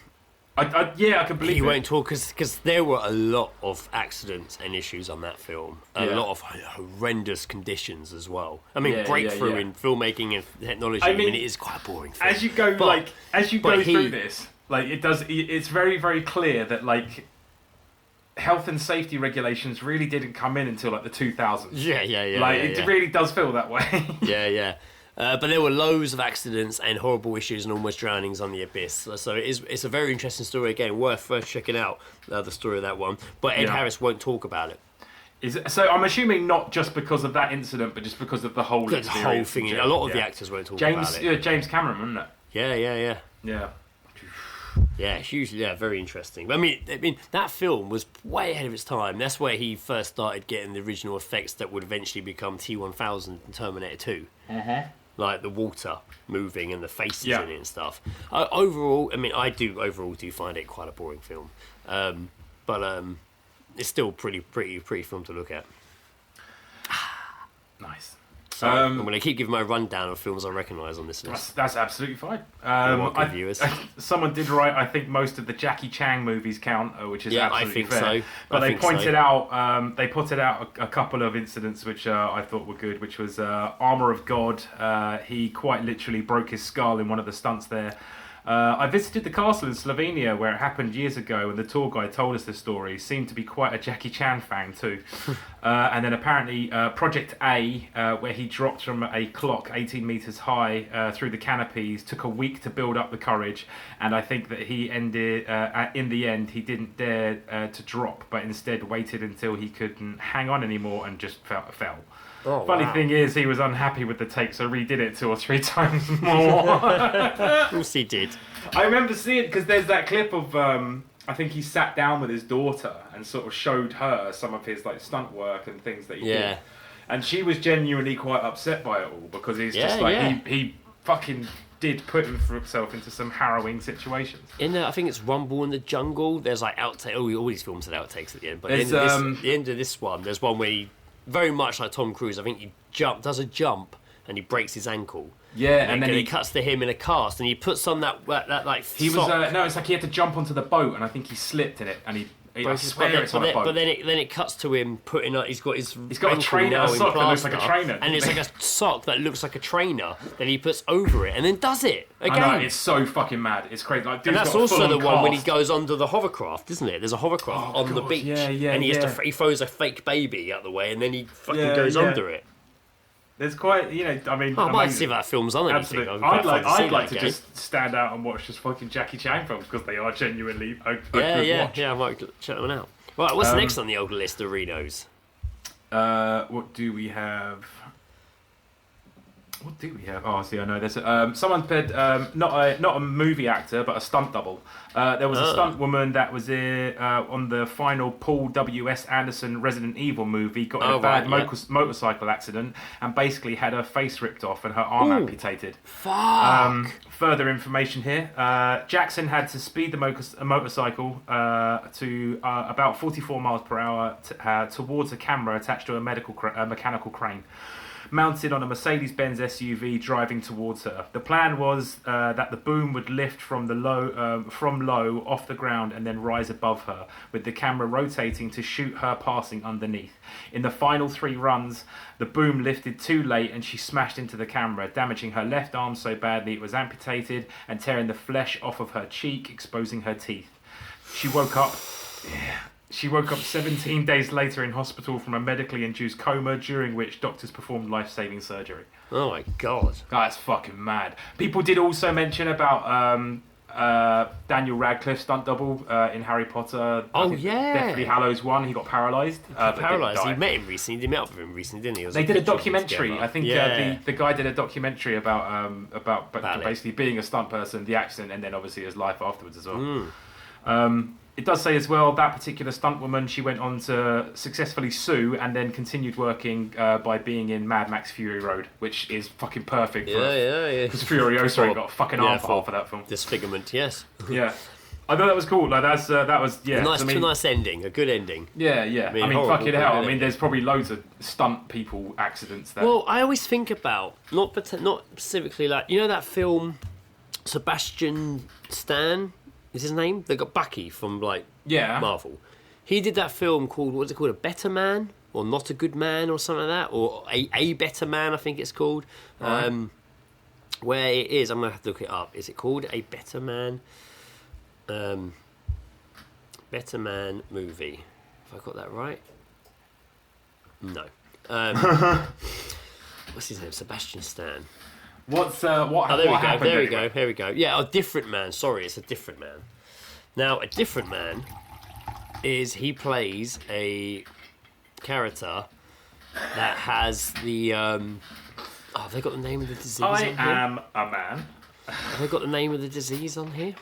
I can believe He it. won't talk because there were a lot of accidents and issues on that film. A lot of horrendous conditions as well. I mean, breakthrough in filmmaking and technology. I mean, it is quite a boring film. As you go, through this, like it's very, very clear that like health and safety regulations really didn't come in until like the 2000s. Yeah. It really does feel that way. Yeah. But there were loads of accidents and horrible issues and almost drownings on The Abyss. So it's a very interesting story. Again, worth checking out the story of that one. But Ed Harris won't talk about it. So I'm assuming not just because of that incident, but just because of the whole The whole thing. A lot of the actors won't talk about it. James Cameron, isn't it? Yeah. Yeah, hugely. Yeah, very interesting. I mean, that film was way ahead of its time. That's where he first started getting the original effects that would eventually become T-1000 and Terminator 2. Like the water moving and the faces in it and stuff. Overall, I mean, I do find it quite a boring film, but it's still pretty film to look at. Nice. So I'm going to keep giving my rundown of films I recognise on this list. That's absolutely fine. Viewers. Someone did write, I think most of the Jackie Chan movies count, which is absolutely I think fair. so. But they pointed out, they putted out a couple of incidents which I thought were good, which was Armour of God. He quite literally broke his skull in one of the stunts there. I visited the castle in Slovenia where it happened years ago, and the tour guide told us this story. He seemed to be quite a Jackie Chan fan too. And then apparently Project A, where he dropped from a clock 18 metres high through the canopies, took a week to build up the courage, and I think that he ended, in the end, he didn't dare to drop, but instead waited until he couldn't hang on anymore and just fell. Oh, Funny thing is, he was unhappy with the take, so redid it 2 or 3 times more. Of course he did. I remember seeing it because there's that clip of I think he sat down with his daughter and sort of showed her some of his like stunt work and things that he did, and she was genuinely quite upset by it all because he's just like he fucking did put himself into some harrowing situations. In I think it's Rumble in the Jungle. There's like outtakes. All these films had outtakes at the end, but There's, the end of this one, there's one where he, very much like Tom Cruise, I think he does a jump and he breaks his ankle. Yeah, and then it cuts to him in a cast, and he puts on that like he was no, it's like he had to jump onto the boat, and I think he slipped in it, and I swear it's on a boat. But then it cuts to him putting on. He's got a trainer, a sock that looks like a trainer, and it's like a sock that looks like a trainer that he puts over it, and then does it again. I know, it's so fucking mad. It's crazy. Like, and that's also the one when he goes under the hovercraft, isn't it? There's a hovercraft on the beach, and he throws a fake baby out the way, and then he fucking goes under it. There's quite, I mean... I might see if that film's on anything. Absolutely. I'd like to just stand out and watch just fucking Jackie Chan films, because they are genuinely a good watch. Yeah, I might check them out. Right, what's next on the old list of Renos? What do we have? Oh, see, I know. There's someone said not a movie actor, but a stunt double. There was a stunt woman that was on the final Paul W.S. Anderson Resident Evil movie. Got in a bad motorcycle accident and basically had her face ripped off and her arm amputated. Fuck. Further information here. Jackson had to speed the motorcycle to about 44 miles per hour towards a camera attached to a mechanical crane, mounted on a Mercedes-Benz SUV driving towards her. The plan was that the boom would lift from low off the ground and then rise above her, with the camera rotating to shoot her passing underneath. In the final 3 runs, the boom lifted too late and she smashed into the camera, damaging her left arm so badly it was amputated and tearing the flesh off of her cheek, exposing her teeth. She woke up 17 days later in hospital from a medically induced coma, during which doctors performed life-saving surgery. Oh my god. That's fucking mad. People did also mention about Daniel Radcliffe stunt double in Harry Potter. Deathly Hallows 1. He got paralysed. He met him recently. He met up with him recently, didn't he? They did a documentary. I think the guy did a documentary about basically being a stunt person, the accident, and then obviously his life afterwards as well. It does say as well, that particular stunt woman, she went on to successfully sue and then continued working by being in Mad Max Fury Road, which is fucking perfect. Because Furiosa got a fucking arm for that film. Disfigurement, yes. Yeah. I thought that was cool. Like that was a nice ending, a good ending. Yeah. I mean fucking hell. I mean, there's probably loads of stunt people accidents there. Well, I always think about not specifically like that film, Sebastian Stan. Is his name? They got Bucky from Marvel. He did that film called A Better Man or Not a Good Man or something like that, or a Better Man, I think it's called. Right. Where it is, I'm gonna have to look it up. Is it called A Better Man? Better Man movie. Have I got that right? No. What's his name? Sebastian Stan. What happened? There we go. Yeah, A Different Man. Sorry, it's A Different Man. Now, A Different Man he plays a character that has the have they got the name of the disease on here? I am a man. Have they got the name of the disease on here?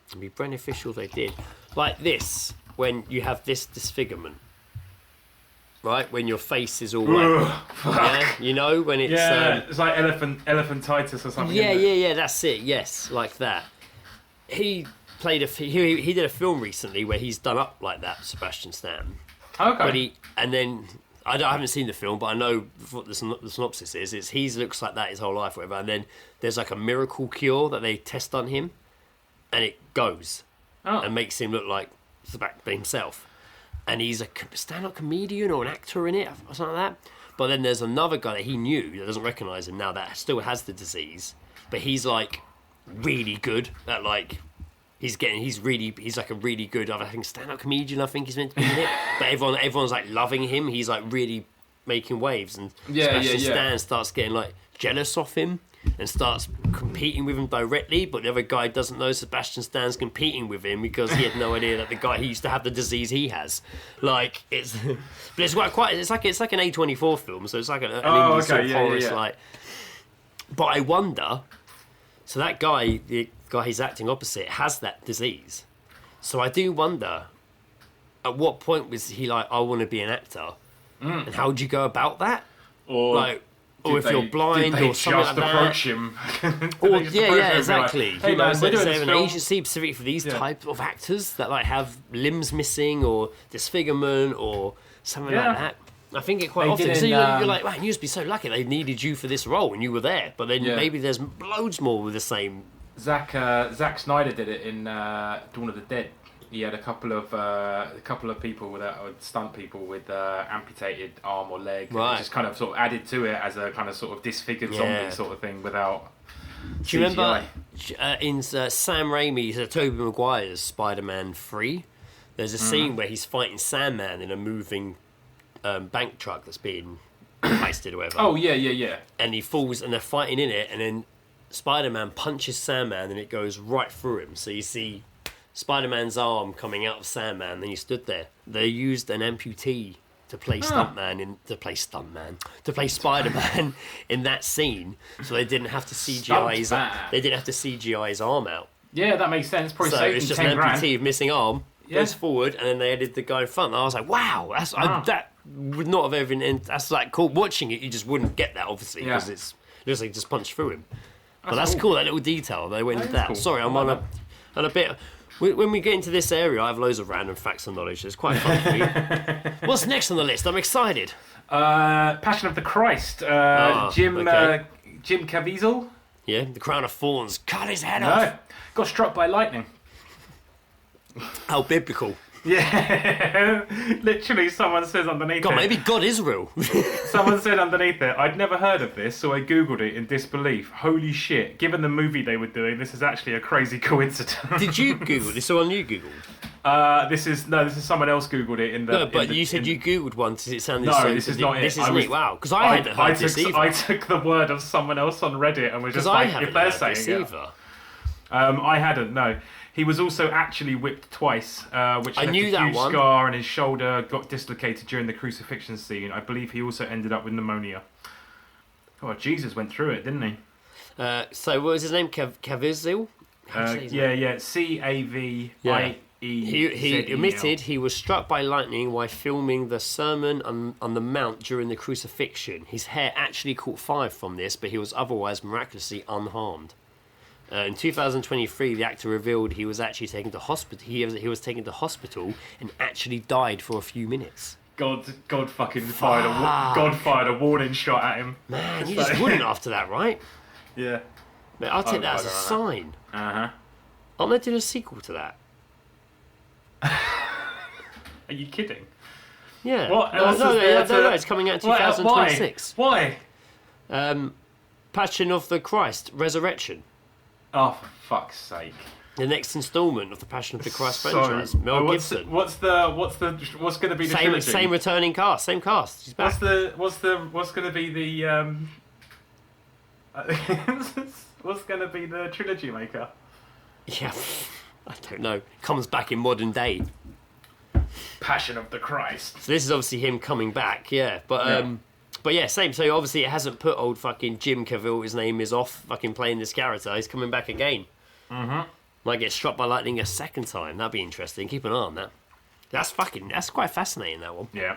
It'd be beneficial they did. Like this, when you have this disfigurement. Right, when your face is all when it's it's like elephantitis or something. Yeah, that's it. Yes, like that. He he did a film recently where he's done up like that, Sebastian Stan. Okay. But I haven't seen the film, but I know what the synopsis is. He looks like that his whole life, or whatever. And then there's like a miracle cure that they test on him, and it goes and makes him look like himself. And he's a stand-up comedian or an actor in it, or something like that. But then there's another guy that he knew that doesn't recognise him now that still has the disease, but he's like really good at like he's like a really good I think stand-up comedian. I think he's meant to be in it, but everyone's like loving him. He's like really making waves, and Sebastian Stan starts getting like jealous of him and starts competing with him directly, but the other guy doesn't know Sebastian Stan's competing with him because he had no idea that the guy he used to have the disease he has. Like it's like an A24 film, so it's like an indie sort of horror. Like, but I wonder. So that guy, the guy he's acting opposite, has that disease. So I do wonder, at what point was he like, I want to be an actor, and how would you go about that? Or if you're blind or something like that. Approach him? Exactly. Like, hey man, we're doing this an agency specific for these type of actors that like have limbs missing or disfigurement or something like that. I think it quite They often. did So in, you're like, man, you must be so lucky they needed you for this role and you were there. But then Yeah. maybe there's loads more with the same. Zack Snyder did it in Dawn of the Dead. He had a couple of people with stunt people with amputated arm or leg. Right. And just kind of sort of added to it as a kind of sort of disfigured Yeah. zombie sort of thing without. Do you CGI. remember in Sam Raimi's Tobey Maguire's Spider-Man 3? There's a scene where he's fighting Sandman in a moving bank truck that's being heisted or whatever. Oh yeah. And he falls and they're fighting in it, and then Spider-Man punches Sandman and it goes right through him. So you see Spider-Man's arm coming out of Sandman, and he stood there. They used an amputee to play Spider-Man in that scene, so they didn't have to CGI his arm out. Yeah, that makes sense. Probably So saved it's him just 10 an grand. amputee of missing arm, Yeah. goes forward, and then they added the guy in front. And I was like, wow, that would not have ever been. That's like cool. Watching it, you just wouldn't get that obviously Yeah. because it's just like just punch through him. But that's cool. That little detail they went into that. cool. Sorry, I'm I on like a bit. When we get into this area, I have loads of random facts and knowledge. It's quite fun for me. What's next on the list? I'm excited. Passion of the Christ. Jim okay. Jim Caviezel. Yeah, the crown of thorns. Cut his head No, off. got struck by lightning. How biblical. Yeah, literally someone says underneath God, it. maybe God is real. Someone said underneath it, I'd never heard of this, so I googled it in disbelief. Holy shit, given the movie they were doing, this is actually a crazy coincidence. Did you Google this? Or you Googled? This is someone else googled it in the... No, but in the, you said you Googled one because it sounded No, so... this is not it. This I isn't was- it. Wow. Because I hadn't heard this either. I took the word of someone else on Reddit and was Because just I like, haven't if they're heard saying this it... either. I hadn't, no. He was also actually whipped twice, which I left knew a that huge one. scar, and his shoulder got dislocated during the crucifixion scene. I believe he also ended up with pneumonia. Oh, Jesus went through it, didn't he? So what was his name? Caviezel? Yeah. C-A-V-I-E. He admitted he was struck by lightning while filming the Sermon on the Mount during the crucifixion. His hair actually caught fire from this, but he was otherwise miraculously unharmed. In 2023, the actor revealed he was actually taken to hospital. He was taken to hospital and actually died for a few minutes. God fucking fired a warning shot at him. Man, you just wouldn't after that, right? Yeah. But I'll take that as a bugger that. sign. Uh-huh. Aren't they doing a sequel to that? Are you kidding? Yeah. What No, else is no, there no, to- it's coming out in Why? 2026. Why? Passion of the Christ, Resurrection. Oh, for fuck's sake. The next instalment of the Passion of the Christ So, franchise. Mel what's Gibson. What's going to be the Same, trilogy? same returning cast, same cast. He's back. What's going to be the what's going to be the trilogy maker? Yeah, I don't know. Comes back in modern day. Passion of the Christ. So this is obviously him coming back, yeah. But yeah, same. So obviously it hasn't put old fucking Jim Cavill, his name is off fucking playing this character. He's coming back again. Mm-hmm. Might get struck by lightning a second time. That'd be interesting. Keep an eye on that. That's quite fascinating, that one. Yeah.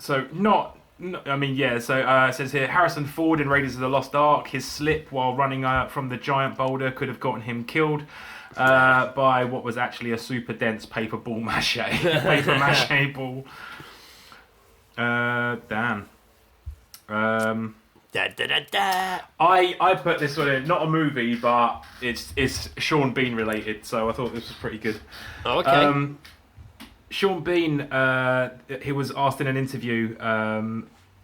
So it says here, Harrison Ford in Raiders of the Lost Ark, his slip while running from the giant boulder could have gotten him killed by what was actually a super dense paper ball mache. Paper mache ball. Damn. Da, da, da, da. I put this one in, not a movie, but it's Sean Bean related, so I thought this was pretty good. Oh, okay. Sean Bean, he was asked in an interview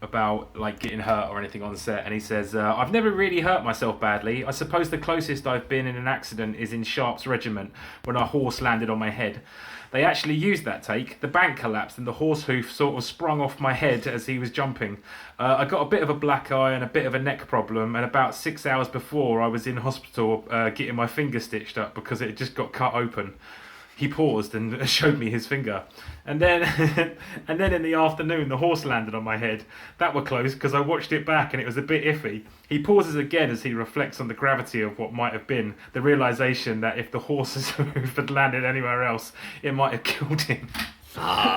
about like getting hurt or anything on set, and he says, I've never really hurt myself badly. I suppose the closest I've been in an accident is in Sharp's regiment when a horse landed on my head. They actually used that take. The bank collapsed and the horse hoof sort of sprung off my head as he was jumping. I got a bit of a black eye and a bit of a neck problem, and about 6 hours before I was in hospital getting my finger stitched up because it just got cut open. He paused and showed me his finger. And then in the afternoon, the horse landed on my head. That were close because I watched it back and it was a bit iffy. He pauses again as he reflects on the gravity of what might have been. The realisation that if the horse's hoof had landed anywhere else, it might have killed him.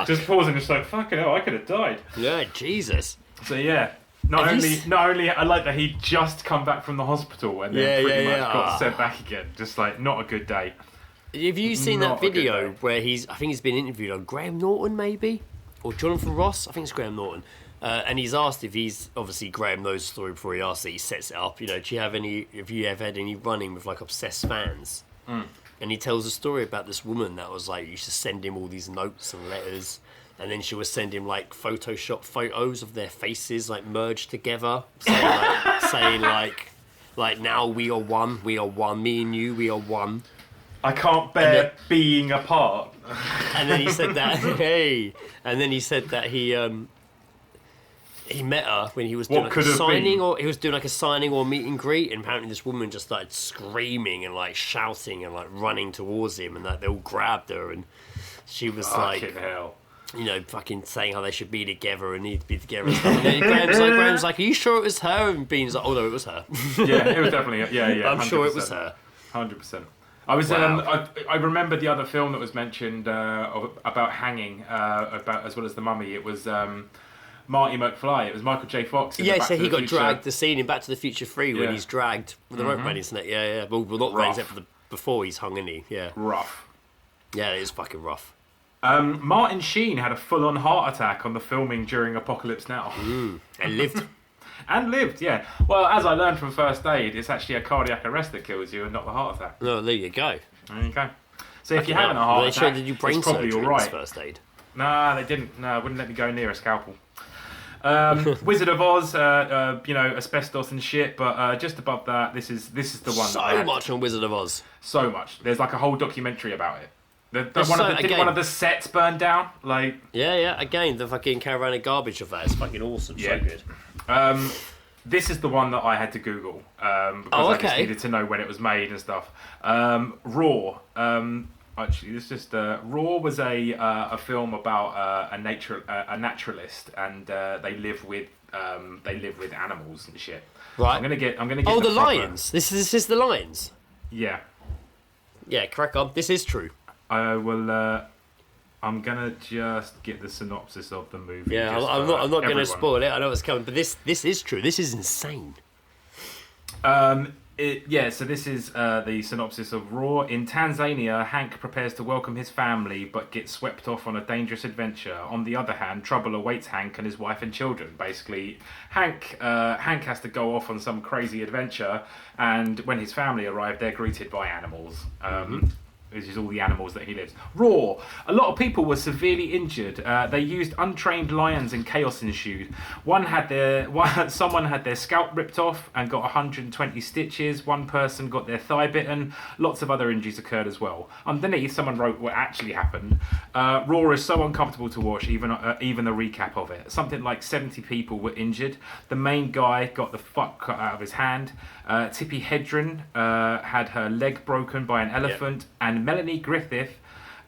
Just pausing, just like, fucking hell, I could have died. Yeah, Jesus. So yeah. Not only I like that he just come back from the hospital and then pretty much got sent back again. Just like, not a good day. Have you seen Not that a good video day. where I think he's been interviewed on Graham Norton, maybe? or Jonathan Ross, I think it's Graham Norton, and he's asked if he's obviously Graham knows the story before he asks it. He sets it up. Do you have you ever had any running with like obsessed fans? And he tells a story about this woman that was like used to send him all these notes and letters, and then she would send him like Photoshop photos of their faces like merged together, saying like now we are one, me and you, we are one. I can't bear being apart. And then he said that he met her when he was doing like a signing, or he was doing like a signing or meet and greet, and apparently this woman just started screaming and like shouting and like running towards him, and like they all grabbed her, and she was Fucking hell. Fucking saying how they should be together and need to be together and stuff. And Graham's like, are you sure it was her? And Bean's like, oh no, it was her. Yeah, it was definitely, yeah. I'm sure it was her. 100%. I was. Wow. I remember the other film that was mentioned about hanging, about as well as the Mummy. It was Marty McFly. It was Michael J. Fox. In So he got dragged. The scene in Back to the Future 3 when he's dragged with the rope around his neck. Yeah. Well, not around except for before he's hung, isn't he? Yeah. Rough. Yeah, it is fucking rough. Martin Sheen had a full-on heart attack on the filming during Apocalypse Now. And lived. And lived, yeah. Well, as I learned from first aid, it's actually a cardiac arrest that kills you and not the heart attack. No, there you go. There you go. So if you're having a heart attack, did you brain it's probably surgery all right. in first aid? Nah, they didn't. No, wouldn't let me go near a scalpel. Wizard of Oz, asbestos and shit, but just above that, this is the one. So much on Wizard of Oz. So much. There's like a whole documentary about it. Didn't one of the sets burn down? Like yeah. Again, the fucking caravan of garbage of that is fucking awesome. Yeah. So good. This is the one that I had to Google because I just needed to know when it was made and stuff. Raw. Actually, this just Raw was a film about a naturalist, and they live with animals and shit. Right. I'm gonna get. Oh, the lions. This is the lions. Yeah. Yeah, crack on. This is true. I will. I'm gonna just get the synopsis of the movie. Yeah, I'm not gonna spoil it. I know it's coming, but this is true. This is insane. So this is the synopsis of Raw. In Tanzania, Hank prepares to welcome his family, but gets swept off on a dangerous adventure. On the other hand, trouble awaits Hank and his wife and children. Basically, Hank has to go off on some crazy adventure, and when his family arrive, they're greeted by animals. This is all the animals that he lives. Raw. A lot of people were severely injured. They used untrained lions and chaos ensued. Someone had their scalp ripped off and got 120 stitches. One person got their thigh bitten. Lots of other injuries occurred as well. Underneath, someone wrote what actually happened. Raw is so uncomfortable to watch, even the recap of it. Something like 70 people were injured. The main guy got the fuck cut out of his hand. Tippi Hedren had her leg broken by an elephant, and Melanie Griffith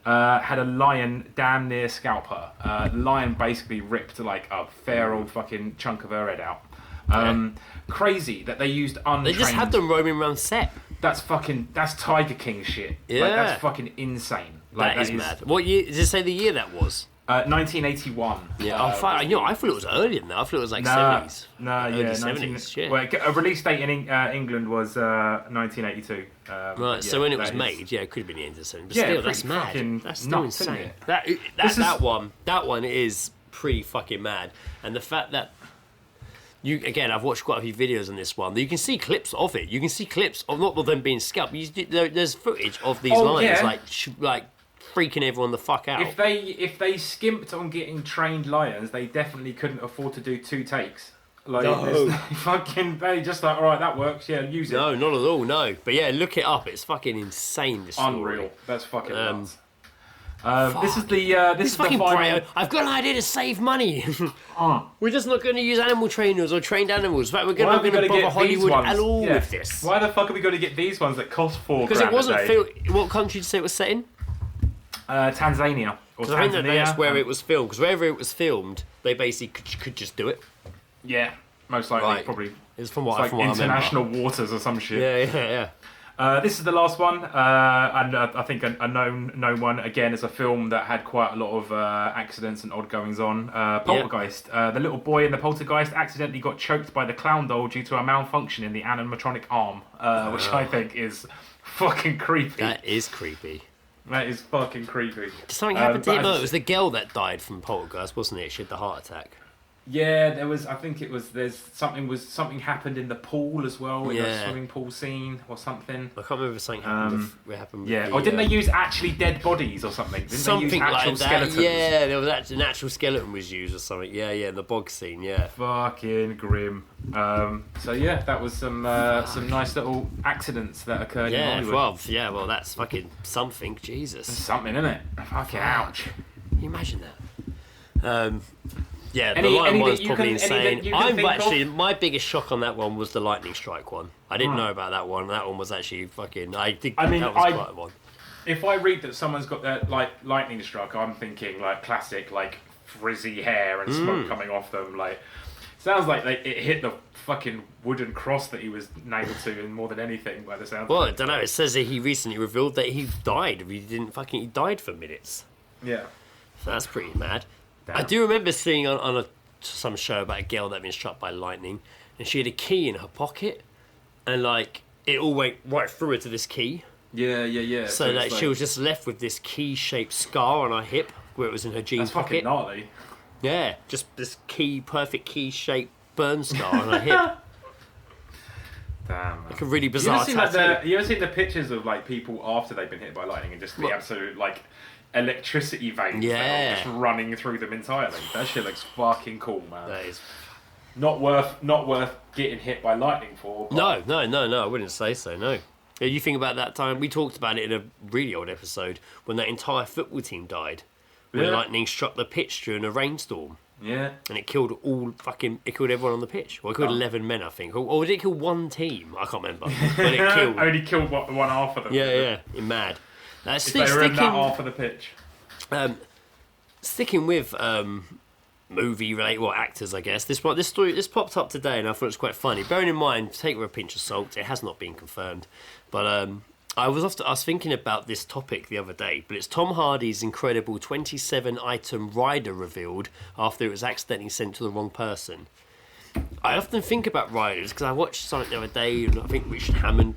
had a lion damn near scalp her. The lion basically ripped like a fair old fucking chunk of her head out. Crazy that they used untrained. They just had them roaming around set. That's Tiger King shit. Yeah. Like, that's fucking insane. Like, that is mad. What year? Does it say the year that was? 1981. Yeah, I thought it was earlier than that. I thought it was like 70s. No, yeah, 70s. Yeah. Well, a release date in England was 1982. Right, so when it was made, it could have been the end of the 70s. But still, that's mad. That's still nuts, insane. Isn't it? That one is pretty fucking mad. And the fact that I've watched quite a few videos on this one. You can see clips of it. You can see clips of not of them being scalped. There's footage of these lions like freaking everyone the fuck out. If they skimped on getting trained lions, they definitely couldn't afford to do 2 takes. Like, they just like, all right, that works. Yeah, use it. No, not at all. No, but yeah, look it up. It's fucking insane. This story. Unreal. That's fucking nuts. This is the fucking final... I've got an idea to save money. We're just not going to use animal trainers or trained animals. In fact, we're not going to bother Hollywood at all with this. Why the fuck are we going to get these ones that cost $4,000? Because it wasn't filmed. What country did you say it was set in? Tanzania. Or Tanzania. I think that's where it was filmed. Because wherever it was filmed, they basically could just do it. Yeah, most likely, probably. It's from what I international waters or some shit. Yeah. This is the last one, and I think a known one. Again, it's a film that had quite a lot of accidents and odd goings on. Poltergeist. The little boy in the Poltergeist accidentally got choked by the clown doll due to a malfunction in the animatronic arm, which I think is fucking creepy. That is creepy. That is fucking creepy. Something happened to but him. as I No, it was the girl that died from Poltergeist, wasn't it? She had the heart attack. Yeah, there was. I think it was. Something happened in the pool as well, in the swimming pool scene or something. I can't remember if something happened. Yeah, or didn't they use actually dead bodies or something? Didn't something they use actual like that? skeletons? Yeah, there was actually an actual skeleton was used or something. Yeah, in the bog scene. Yeah. Fucking grim. So yeah, that was some nice little accidents that occurred in Hollywood. Well, that's fucking something. Jesus. Something, isn't it? Fucking ouch. Can you imagine that? Yeah, the lightning one's probably insane. My biggest shock on that one was the lightning strike one. I didn't know about that one. That one was actually fucking. That was quite one. If I read that someone's got that like lightning struck, I'm thinking like classic, like frizzy hair and smoke coming off them. Like sounds like it hit the fucking wooden cross that he was nailed to, and more than anything, by the sound. Well, I don't know. It says that he recently revealed that he died. He died for minutes. Yeah, so that's pretty mad. Damn. I do remember seeing on some show about a girl that had been struck by lightning, and she had a key in her pocket, and like it all went right through her to this key. Yeah. So like she was just left with this key-shaped scar on her hip where it was in her jeans pocket. That's fucking gnarly. Yeah, just this perfect key-shaped burn scar on her hip. Damn. Man. Like a really bizarre tattoo. You ever seen the pictures of like people after they've been hit by lightning and just the absolute like electricity veins that are just running through them entirely? That shit looks fucking cool, man. That is not worth getting hit by lightning for. But... No, I wouldn't say so. No. You think about that time we talked about it in a really old episode when that entire football team died when lightning struck the pitch during a rainstorm. Yeah. And it killed everyone on the pitch. Well, it killed 11 men, I think. Or did it kill one team? I can't remember. But it killed... Only killed one half of them. Yeah. Mad. If they were in that half of the pitch. Sticking with movie related, actors, I guess. This popped up today, and I thought it was quite funny. Bearing in mind, take it with a pinch of salt. It has not been confirmed, but I was thinking about this topic the other day. But it's Tom Hardy's incredible 27-item rider revealed after it was accidentally sent to the wrong person. I often think about riders because I watched something the other day, and I think Richard Hammond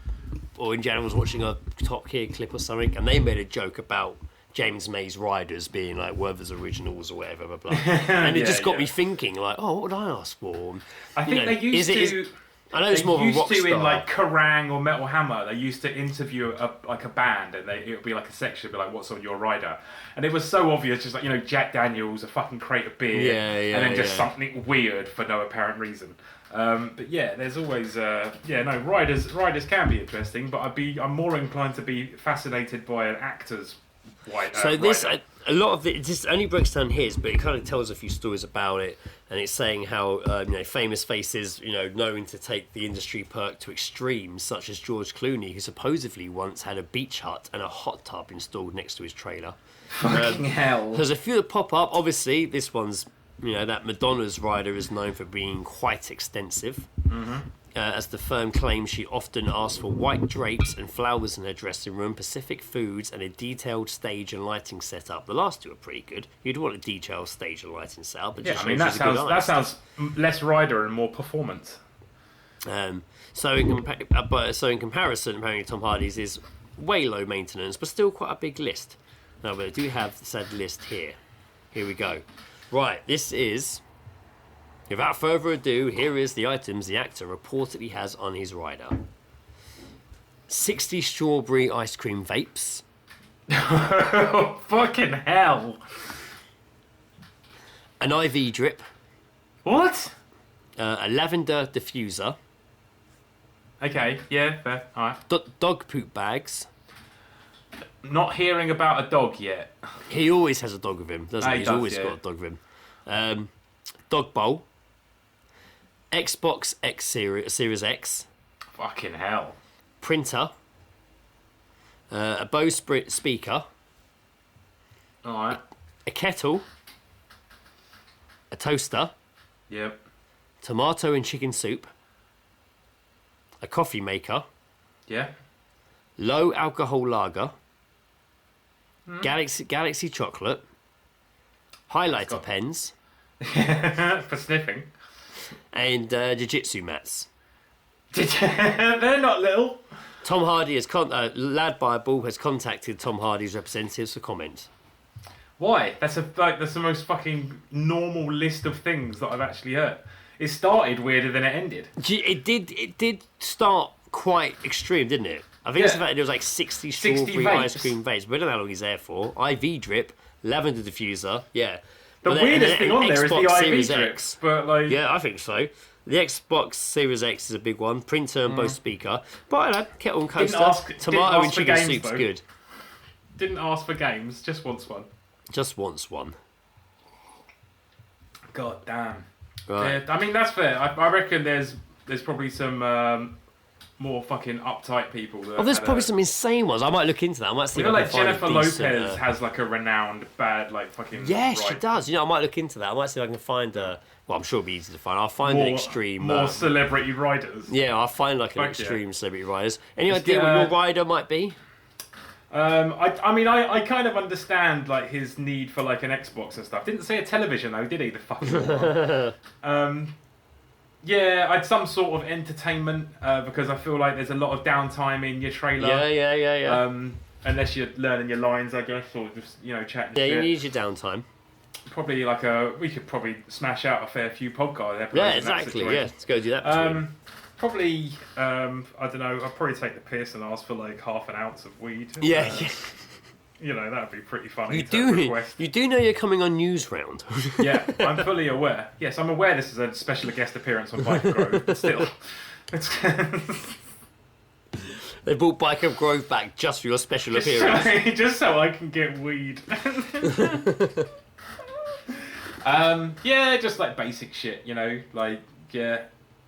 or in general was watching a Top Gear clip or something, and they made a joke about James May's riders being like Werther's Originals or whatever, blah, blah, blah. And it just got me thinking, like, what would I ask for? I think they used to... I know it's more of a rock star. In like Kerrang or Metal Hammer, they used to interview a band, and it would be like a section, be like, "What's on your rider?" And it was so obvious, just like Jack Daniels, a fucking crate of beer, and then just something weird for no apparent reason. But yeah, there's always riders can be interesting, but I'm more inclined to be fascinated by an actor's rider. A lot of it just only breaks down his, but it kind of tells a few stories about it, and it's saying how famous faces knowing to take the industry perk to extremes, such as George Clooney, who supposedly once had a beach hut and a hot tub installed next to his trailer. Fucking hell! There's a few that pop up. Obviously, this one's that Madonna's rider is known for being quite extensive. Mm-hmm. As the firm claims, she often asks for white drapes and flowers in her dressing room, Pacific foods, and a detailed stage and lighting setup. The last two are pretty good. You'd want a detailed stage and lighting setup, but that sounds less rider and more performance. So in comparison, apparently Tom Hardy's is way low maintenance, but still quite a big list. Now, but I do have the said list here. Here we go. Right, this is... Without further ado, here is the items the actor reportedly has on his rider. 60 strawberry ice cream vapes. Fucking hell. An IV drip. What? A lavender diffuser. Okay, yeah, fair. Alright. Dog poop bags. Not hearing about a dog yet. He always has a dog with him, doesn't he? He's always got a dog with him. Dog bowl. Xbox X Series X. Fucking hell. Printer. A Bose speaker. Alright. A kettle. A toaster. Yep. Tomato and chicken soup. A coffee maker. Yeah. Low alcohol lager. Galaxy chocolate. Highlighter pens. For sniffing. And jiu-jitsu mats. They're not little. Tom Hardy has Lad Bible has contacted Tom Hardy's representatives for comment. Why? That's the most fucking normal list of things that I've actually heard. It started weirder than it ended. It did start quite extreme, didn't it? I think it's the fact that it was like 60 strawberry vapes. ice cream vapes. We don't know how long he's there for. IV drip, lavender diffuser, yeah. The weirdest thing on there is the Xbox IV Series drip, X. but like... Yeah, I think so. The Xbox Series X is a big one. Printer and Bose speaker. But I know, kettle and coaster. Tomato and chicken soup's good. Didn't ask for games, just wants one. Just wants one. God damn. Right. Yeah, I mean, that's fair. I reckon there's probably some more fucking uptight people. There's probably some insane ones. I might look into that. I might see you know, if I like can Jennifer find a decent, Lopez has like a renowned bad like fucking. Yeah, she does. You know, I might look into that. I might see if I can find a. Well, I'm sure it'll be easy to find. I'll find an extreme. More celebrity riders. Yeah, I'll find like an extreme celebrity riders. Any idea what your rider might be? I mean, I kind of understand like his need for like an Xbox and stuff. Didn't say a television though, did he? The fucking. Yeah, I'd some sort of entertainment because I feel like there's a lot of downtime in your trailer. Yeah. Unless you're learning your lines, I guess, or just chatting. Yeah, shit. You need your downtime. Probably we could probably smash out a fair few podcast episodes. Yeah, exactly. Yeah, let's go do that. Probably, I don't know. I'll probably take the piss and ask for like half an ounce of weed. Yeah. That'd be pretty funny. You do know you're coming on News Round. Yeah, I'm fully aware. Yes, I'm aware this is a special guest appearance on Bike Grove, but still. They brought Bike of Grove back just for your special appearance. Just so I can get weed. Yeah, just like basic shit,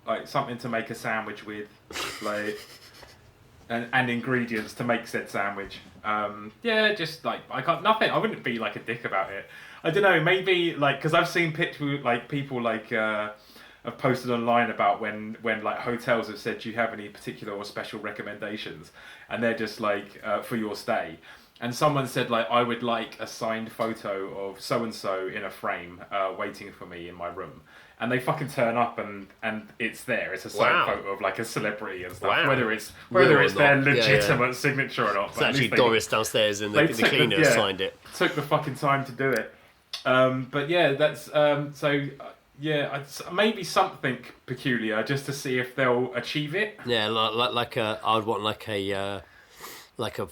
like something to make a sandwich with, like, and ingredients to make said sandwich. Just like I got nothing. I wouldn't be like a dick about it. I don't know, maybe like because I've seen pictures like people like have posted online about when like hotels have said, do you have any particular or special recommendations, and they're just like for your stay. And someone said, like, I would like a signed photo of so-and-so in a frame waiting for me in my room. And they fucking turn up and it's there. It's a signed photo of, like, a celebrity and stuff. Wow. Whether it's their legitimate signature or not. It's actually Doris downstairs and the cleaner signed it. Took the fucking time to do it. But, yeah, that's... maybe something peculiar just to see if they'll achieve it. Yeah, I would want, like a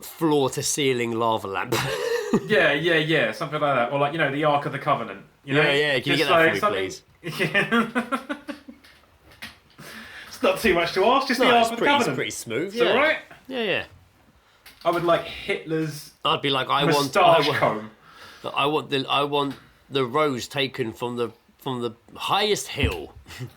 floor-to-ceiling lava lamp. yeah, something like that. Or like, the Ark of the Covenant. Yeah, can you get that for me, please? Yeah. It's not too much to ask, just the Ark of the Covenant. It's pretty smooth, It's alright? Yeah. I would like Hitler's I'd be like, moustache comb. I want the rose taken from the highest hill.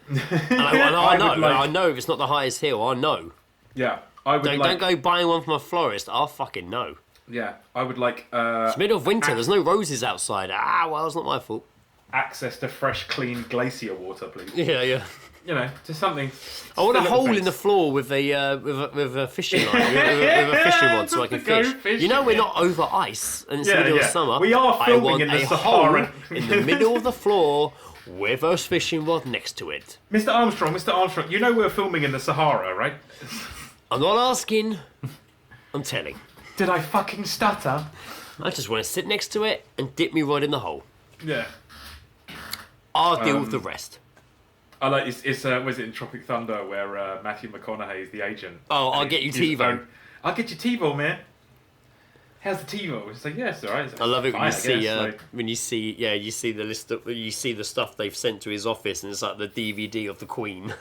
And I know if it's not the highest hill, I know. Yeah. Don't go buying one from a florist. I'll fucking know. Yeah, I would like... it's middle of winter. There's no roses outside. Well, it's not my fault. Access to fresh, clean glacier water, please. Yeah. Just something... I want a hole in the floor with a fishing line, with a fishing rod so I can fish. We're not over ice and it's the middle of summer. We are filming in the Sahara. Hole in the middle of the floor with a fishing rod next to it. Mr. Armstrong, we're filming in the Sahara, right? I'm not asking. I'm telling. Did I fucking stutter? I just want to sit next to it and dip me rod in the hole. Yeah. I'll deal with the rest. I like it's was it in Tropic Thunder where Matthew McConaughey is the agent? Oh, I'll get you TiVo. I'll get you TiVo, man. How's the TiVo? It's like, yeah, it's alright. I love it when you see you see the list of you see the stuff they've sent to his office and it's like the DVD of the Queen.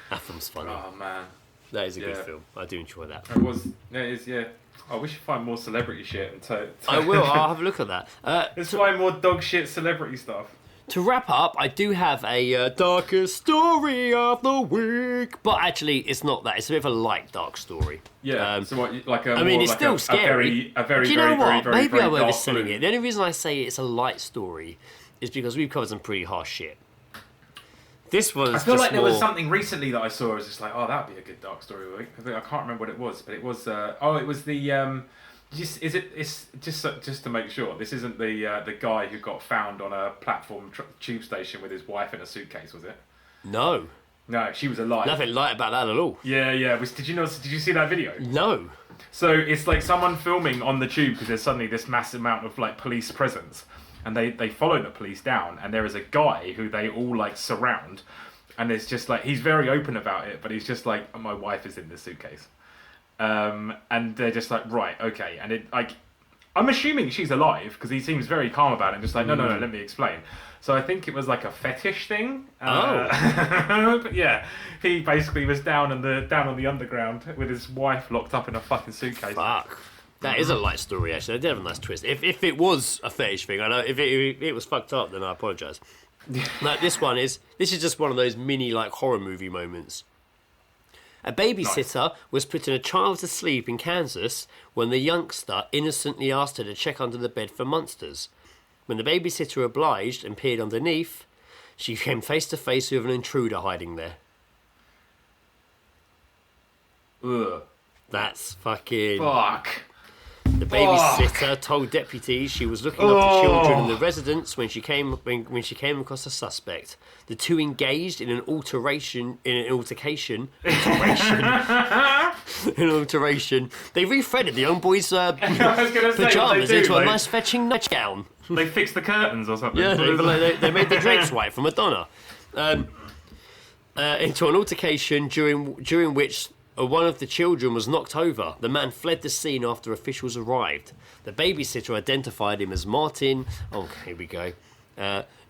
That film's funny. Oh man, that is a good film. I do enjoy that. It was. Yeah, it is. Yeah. I wish you'd find more celebrity shit and I will. I'll have a look at that. Let's find more dog shit celebrity stuff. To wrap up, I do have a darkest story of the week, but actually, it's not that. It's a bit of a light dark story. Yeah. So what? Like a. I mean, it's like still scary. A very. Do you know what? Very, Maybe I'm overselling blue. it. The only reason I say it's a light story is because we've covered some pretty harsh shit. This was. I feel like there was something recently that I saw. I was just like, oh, that'd be a good dark story week. I can't remember what it was, but it was. It was the. It's just to make sure this isn't the guy who got found on a platform tube station with his wife in a suitcase, was it? No. No, she was alive. Nothing light about that at all. Yeah. Did you see that video? No. So it's like someone filming on the tube because there's suddenly this massive amount of like police presence, and they follow the police down, and there is a guy who they all like surround, and it's just like he's very open about it, but he's just like, oh, my wife is in this suitcase, and they're just like, right, okay, and it like, I'm assuming she's alive because he seems very calm about it, and just like, no, let me explain. So I think it was like a fetish thing. But yeah, he basically was down on the underground with his wife locked up in a fucking suitcase. Fuck. That is a light story, actually. They did have a nice twist. If it was a fetish thing, I know if it was fucked up, then I apologise. Like this is just one of those mini like horror movie moments. A babysitter was putting a child to sleep in Kansas when the youngster innocently asked her to check under the bed for monsters. When the babysitter obliged and peered underneath, she came face to face with an intruder hiding there. Ugh. That's fucking... Fuck. The babysitter told deputies she was looking after children in the residence when she came across a suspect. The two engaged in an altercation. They rethreaded the young boy's pajamas into a nice fetching nightgown. They fixed the curtains or something. Yeah, they made the drapes white for Madonna. Into an altercation during which one of the children was knocked over. The man fled the scene after officials arrived. The babysitter identified him as Martin. Oh, here we go.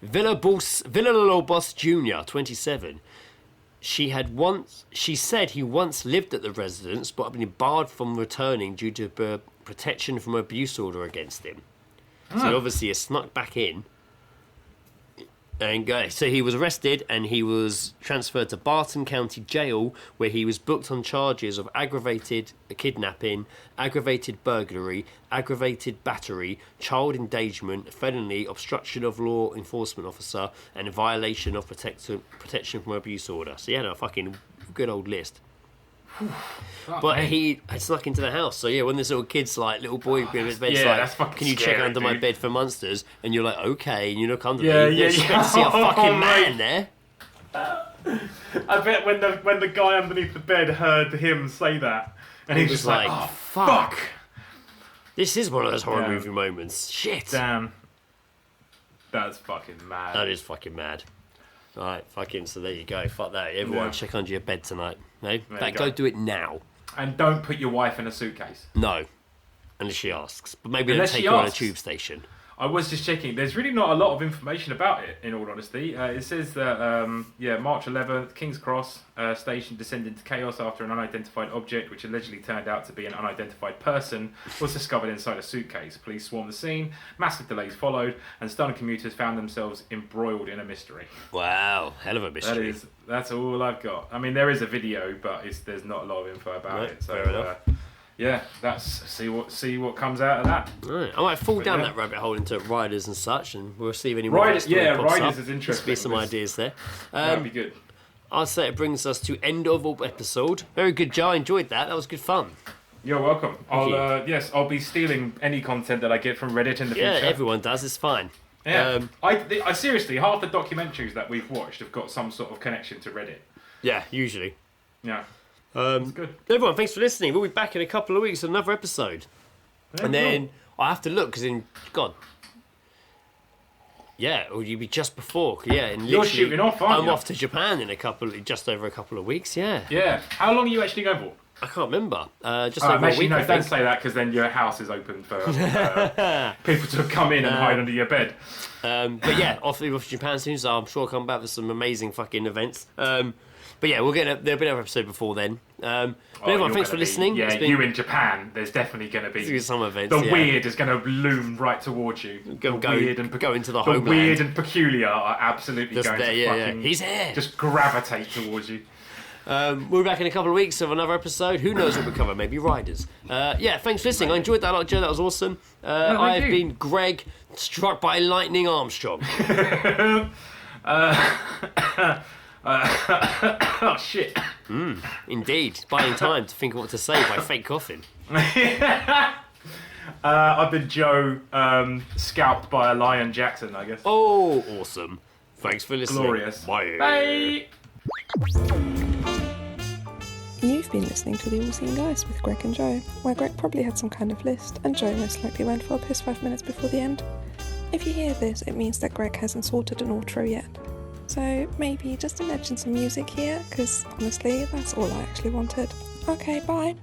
Villalobos Jr., 27. She said he once lived at the residence, but had been barred from returning due to protection from abuse order against him. So obviously he snuck back in. And so he was arrested and he was transferred to Barton County Jail, where he was booked on charges of aggravated kidnapping, aggravated burglary, aggravated battery, child endangerment, felony, obstruction of law enforcement officer, and violation of protection from abuse order. So he had a fucking good old list. But he had snuck into the house. So yeah, when this little kid's like, little boy in his bed's like, can you check under my bed for monsters? And you're like, okay, and you look under there. You expect to see a fucking man there. I bet when the guy underneath the bed heard him say that, and he was just like, oh, fuck. This is one of those horror movie moments. Shit. Damn. That's fucking mad. That is fucking mad. Alright, fucking, so there you go. Fuck that. Everyone check under your bed tonight. No? Go do it now. And don't put your wife in a suitcase. No. Unless she asks. But maybe don't take her on a tube station. I was just checking. There's really not a lot of information about it, in all honesty. It says that, March 11th, King's Cross station descended into chaos after an unidentified object, which allegedly turned out to be an unidentified person, was discovered inside a suitcase. Police swarmed the scene, massive delays followed, and stunned commuters found themselves embroiled in a mystery. Wow, hell of a mystery. That's all I've got. I mean, there is a video, but there's not a lot of info about it. So, fair enough. Yeah, see what comes out of that. Right. I might fall down that rabbit hole into riders and such, and we'll see if any more riders. Yeah, riders up. is interesting. There'll be some ideas there. That'd be good. I'd say it brings us to end of episode. Very good, Joe. I enjoyed that. That was good fun. You're welcome. I'll be stealing any content that I get from Reddit in the future. Yeah, everyone does. It's fine. Yeah. I seriously, half the documentaries that we've watched have got some sort of connection to Reddit. Yeah, usually. Yeah. It's good. Everyone, thanks for listening. We'll be back in a couple of weeks with another episode. And then I have to look because or you'd be just before. Yeah, and you're shooting off, aren't you? I'm off to Japan in just over a couple of weeks. Yeah. Yeah. How long are you actually going for? I can't remember. Just over a week. Don't say that because then your house is open for people to come in and hide under your bed. But yeah, off to Japan soon, so I'm sure I'll come back with some amazing fucking events. But yeah, there'll be another episode before then. But everyone, thanks for listening. Yeah, you in Japan, there's definitely going to be some events. The weird is going to loom right towards you. Go into the homeland. The weird and peculiar are absolutely just going to fucking... He's here. Just gravitate towards you. We'll be back in a couple of weeks with another episode. Who knows what we'll cover? Maybe riders. Thanks for listening. I enjoyed that a lot, Joe. That was awesome. I've been Greg, struck by lightning Armstrong. Oh shit. Indeed. Buying time to think of what to say by fake coughing. I've been Joe, scalped by a lion Jackson, I guess. Oh, awesome. Thanks for listening. Glorious. Bye. Bye. You've been listening to The All-Seeing Guys with Greg and Joe, where Greg probably had some kind of list, and Joe most likely went for a piss 5 minutes before the end. If you hear this, it means that Greg hasn't sorted an outro yet. So maybe just imagine some music here, because honestly, that's all I actually wanted. Okay, bye.